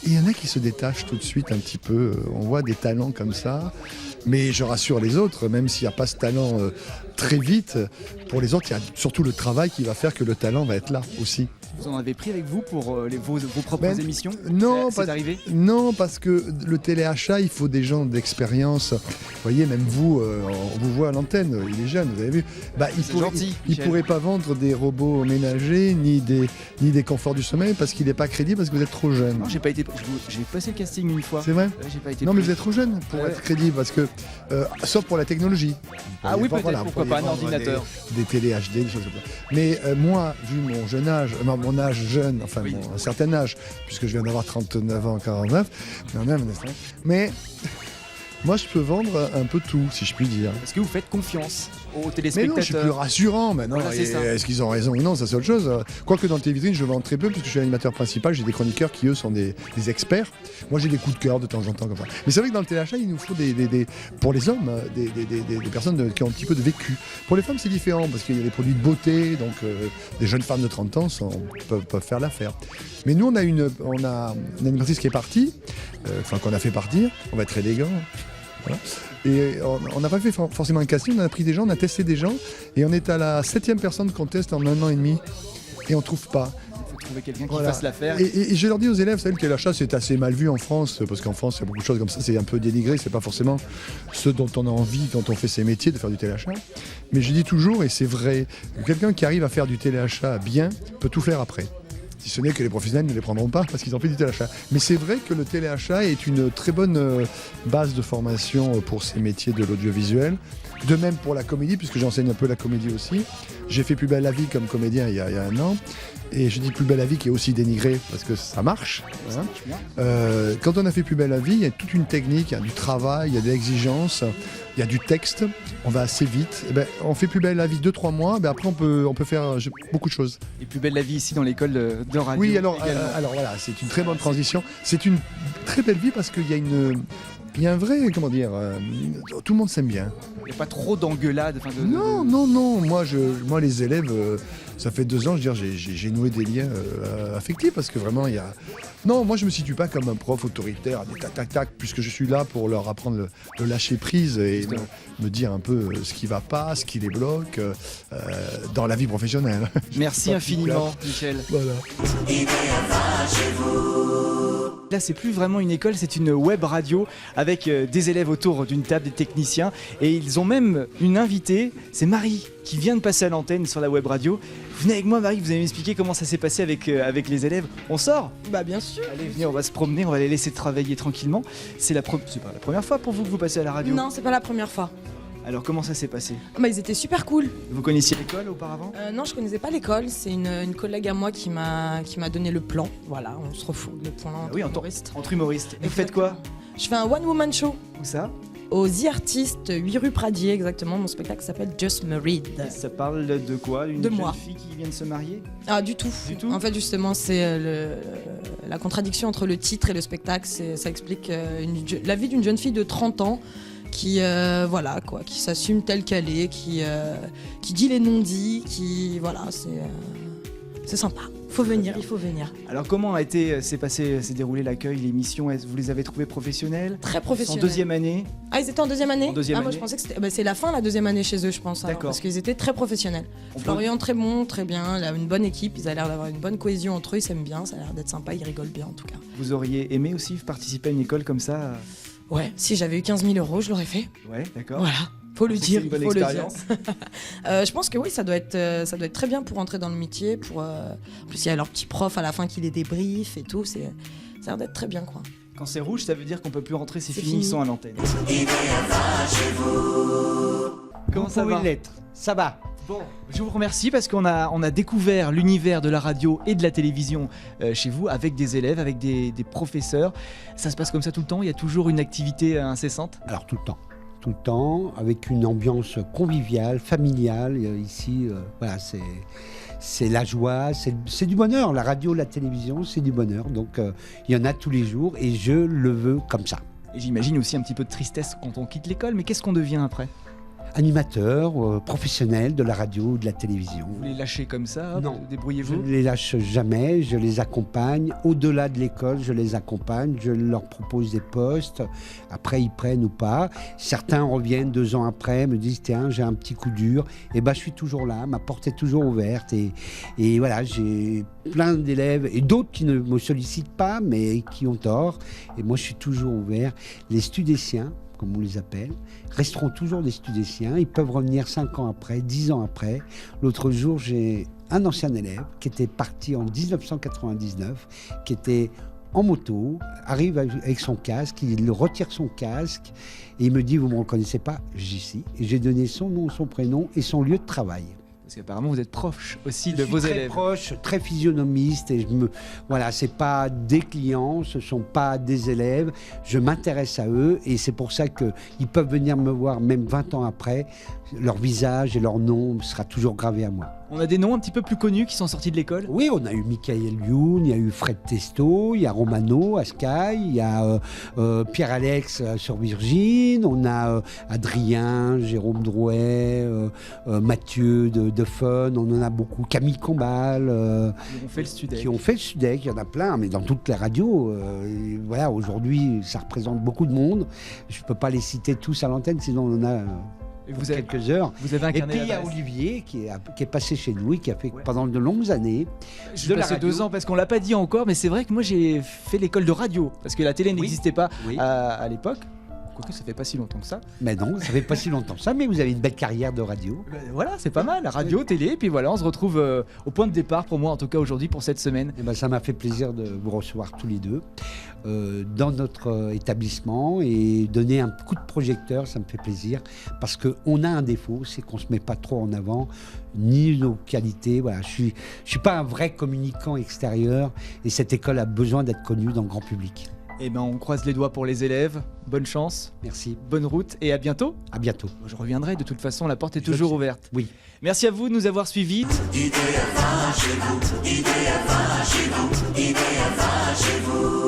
il y en a qui se détachent tout de suite un petit peu, on voit des talents comme ça, mais je rassure les autres, même s'il n'y a pas ce talent très vite, pour les autres il y a surtout le travail qui va faire que le talent va être là aussi. Vous en avez pris avec vous pour vos propres émissions? Non, c'est arrivé? Non, parce que le téléachat, il faut des gens d'expérience. Vous voyez, même vous, on vous voit à l'antenne, il est jeune, vous avez vu. Il ne pourrait pas vendre des robots ménagers ni des conforts du sommeil parce qu'il n'est pas crédible, parce que vous êtes trop jeune. Non, j'ai passé le casting une fois. C'est vrai? J'ai pas été non, mais vous êtes trop jeune pour être crédible, parce que, sauf pour la technologie. Ah oui, peut-être, pourquoi pas un ordinateur. Des télé HD, des choses comme ça. Mais moi, vu mon jeune âge, mon âge jeune, enfin un certain âge, puisque je viens d'avoir 39 ans, 49, mais moi je peux vendre un peu tout, si je puis dire. Est-ce que vous faites confiance? aux Mais téléspectateurs. non, je suis plus rassurant maintenant. Voilà, c'est ça. Est-ce qu'ils ont raison ou non, ça c'est autre chose. Quoique dans le télévitrine, je vends très peu puisque je suis animateur principal, j'ai des chroniqueurs qui eux sont des experts. Moi j'ai des coups de cœur de temps en temps comme ça. Mais c'est vrai que dans le téléachat, il nous faut pour les hommes, des personnes qui ont un petit peu de vécu. Pour les femmes, c'est différent parce qu'il y a des produits de beauté, donc des jeunes femmes de 30 ans peuvent faire l'affaire. Mais nous, on a une animatrice qui est partie, qu'on a fait partir, on va être élégant. Voilà. Et on n'a pas fait forcément un casting, on a pris des gens, on a testé des gens, et on est à la 7e personne qu'on teste en 1 an et demi, et on ne trouve pas. Il faut trouver quelqu'un qui fasse l'affaire. Et je leur dis aux élèves, vous savez, le téléachat, c'est assez mal vu en France, parce qu'en France, il y a beaucoup de choses comme ça, c'est un peu dénigré, c'est pas forcément ce dont on a envie quand on fait ses métiers, de faire du téléachat. Mais je dis toujours, et c'est vrai, que quelqu'un qui arrive à faire du téléachat bien peut tout faire après. Si ce n'est que les professionnels ne les prendront pas parce qu'ils ont fait du téléachat. Mais c'est vrai que le téléachat est une très bonne base de formation pour ces métiers de l'audiovisuel. De même pour la comédie, puisque j'enseigne un peu la comédie aussi. J'ai fait Plus belle la vie comme comédien il y a 1 an. Et je dis Plus belle la vie qui est aussi dénigré parce que ça marche. Hein. Quand on a fait Plus belle la vie, il y a toute une technique, il y a du travail, il y a des exigences, il y a du texte. On va assez vite. Et on fait Plus belle la vie 2-3 mois. Après, on peut faire beaucoup de choses. Et Plus belle la vie ici dans l'école de radio. Oui, alors voilà, c'est une très bonne transition. C'est une très belle vie parce qu'il y a il y a un vrai, comment dire, tout le monde s'aime bien. Il n'y a pas trop d'engueulades. Non. Moi, les élèves, ça fait 2 ans, j'ai noué des liens affectifs parce que vraiment, il y a. Non, moi, je me situe pas comme un prof autoritaire, des tac, puisque je suis là pour leur apprendre le lâcher prise et me dire un peu ce qui va pas, ce qui les bloque dans la vie professionnelle. Merci infiniment, Michel. Voilà. Là, c'est plus vraiment une école, c'est une web radio avec des élèves autour d'une table, des techniciens. Et ils ont même une invitée, c'est Marie, qui vient de passer à l'antenne sur la web radio. Venez avec moi, Marie, vous allez m'expliquer comment ça s'est passé avec les élèves. On sort ? Bah bien sûr. Allez, venez, on va se promener, on va les laisser travailler tranquillement. C'est pas la première fois pour vous que vous passez à la radio ? Non, c'est pas la première fois. Alors comment ça s'est passé ? Bah ils étaient super cool. Vous connaissiez l'école auparavant ? Non, je connaissais pas l'école. C'est une collègue à moi qui m'a donné le plan. Voilà, on se refoule le plan entre humoristes. Entre humoristes. Vous faites quoi ? Je fais un one-woman show. Où ça ? Au The Artist, 8 rue Pradier exactement. Mon spectacle s'appelle Just Married. Et ça parle de quoi ? Une jeune fille qui vient de se marier ? Ah, du tout. En fait, justement, c'est la contradiction entre le titre et le spectacle. Ça explique la vie d'une jeune fille de 30 ans qui qui s'assume telle qu'elle est, qui dit les non-dits, c'est sympa. Il faut venir. Alors comment s'est déroulé l'accueil, l'émission ? Vous les avez trouvés professionnels ? Très professionnels. En 2e année ? Ah, ils étaient en 2e année ? Moi je pensais que c'est la fin de la 2e année chez eux, je pense. Alors, parce qu'ils étaient très professionnels. Florian, très bon, très bien. Il a une bonne équipe. Ils ont l'air d'avoir une bonne cohésion entre eux. Ils s'aiment bien. Ça a l'air d'être sympa. Ils rigolent bien, en tout cas. Vous auriez aimé aussi participer à une école comme ça ? Ouais, si j'avais eu 15 000 €, je l'aurais fait. Ouais, d'accord. Voilà. Faut le dire, c'est une bonne expérience. Je pense que oui, ça doit être très bien pour entrer dans le métier. En plus, il y a leur petit prof à la fin qui les débriefe et tout. Ça a l'air d'être très bien, quoi. Quand c'est rouge, ça veut dire qu'on peut plus rentrer, c'est fini, ils sont à l'antenne. Comment ça va ? Ça va. Bon, je vous remercie parce qu'on a découvert l'univers de la radio et de la télévision chez vous avec des élèves, avec des professeurs. Ça se passe comme ça tout le temps ? Il y a toujours une activité incessante ? Alors tout le temps, avec une ambiance conviviale, familiale. Ici, voilà, c'est la joie, c'est du bonheur. La radio, la télévision, c'est du bonheur. Donc il y en a tous les jours et je le veux comme ça. Et j'imagine aussi un petit peu de tristesse quand on quitte l'école, mais qu'est-ce qu'on devient après ? Animateur, professionnel de la radio ou de la télévision. Vous les lâchez comme ça, non, débrouillez-vous ? Je ne les lâche jamais, je les accompagne. Au-delà de l'école, je les accompagne, je leur propose des postes. Après, ils prennent ou pas. Certains reviennent 2 ans après, me disent « Tiens, j'ai un petit coup dur. » Et je suis toujours là, ma porte est toujours ouverte. Et voilà, j'ai plein d'élèves et d'autres qui ne me sollicitent pas, mais qui ont tort. Et moi, je suis toujours ouvert. Les studéciens, comme on les appelle, resteront toujours des studéciens. Ils peuvent revenir 5 ans après, 10 ans après. L'autre jour, j'ai un ancien élève qui était parti en 1999, qui était en moto, arrive avec son casque, il retire son casque et il me dit « Vous ne me reconnaissez pas ?» J'y suis. Et j'ai donné son nom, son prénom et son lieu de travail. Parce qu'apparemment, vous êtes proche aussi Je de suis vos très élèves. proche, très physionomiste et voilà, c'est pas des clients, ce sont pas des élèves. Je m'intéresse à eux et c'est pour ça que ils peuvent venir me voir même 20 ans après. Leur visage et leur nom sera toujours gravé à moi. On a des noms un petit peu plus connus qui sont sortis de l'école. Oui, on a eu Michael Youn, il y a eu Fred Testo, il y a Romano à Sky, il y a Pierre-Alex sur Virgin, on a Adrien, Jérôme Drouet, Mathieu de Fun, on en a beaucoup, Camille Combal. Qui ont fait le Studec. Qui ont fait le Studec, il y en a plein, mais dans toutes les radios. Voilà, aujourd'hui, ça représente beaucoup de monde. Je ne peux pas les citer tous à l'antenne, sinon on en a... quelques heures. Vous avez un et carnet puis il y a d'adresse. Olivier qui est passé chez nous et qui a fait pendant de longues années Je de suis la passé radio. 2 ans parce qu'on l'a pas dit encore, mais c'est vrai que moi j'ai fait l'école de radio parce que la télé n'existait pas à l'époque. Quoique ça fait pas si longtemps que ça. Mais non, ça fait pas si longtemps que ça, mais vous avez une belle carrière de radio. Voilà, c'est pas mal, radio, télé, puis voilà, on se retrouve au point de départ pour moi en tout cas aujourd'hui pour cette semaine. Et ben, ça m'a fait plaisir de vous recevoir tous les deux dans notre établissement et donner un coup de projecteur, ça me fait plaisir parce qu'on a un défaut, c'est qu'on se met pas trop en avant, ni nos qualités. Voilà, je suis pas un vrai communicant extérieur et cette école a besoin d'être connue dans le grand public. Et ben on croise les doigts pour les élèves. Bonne chance. Merci. Bonne route et à bientôt. À bientôt. Je reviendrai, de toute façon, la porte est toujours ouverte. Oui. Merci à vous de nous avoir suivis. IDFA chez vous, IDFA chez vous, IDFA chez vous.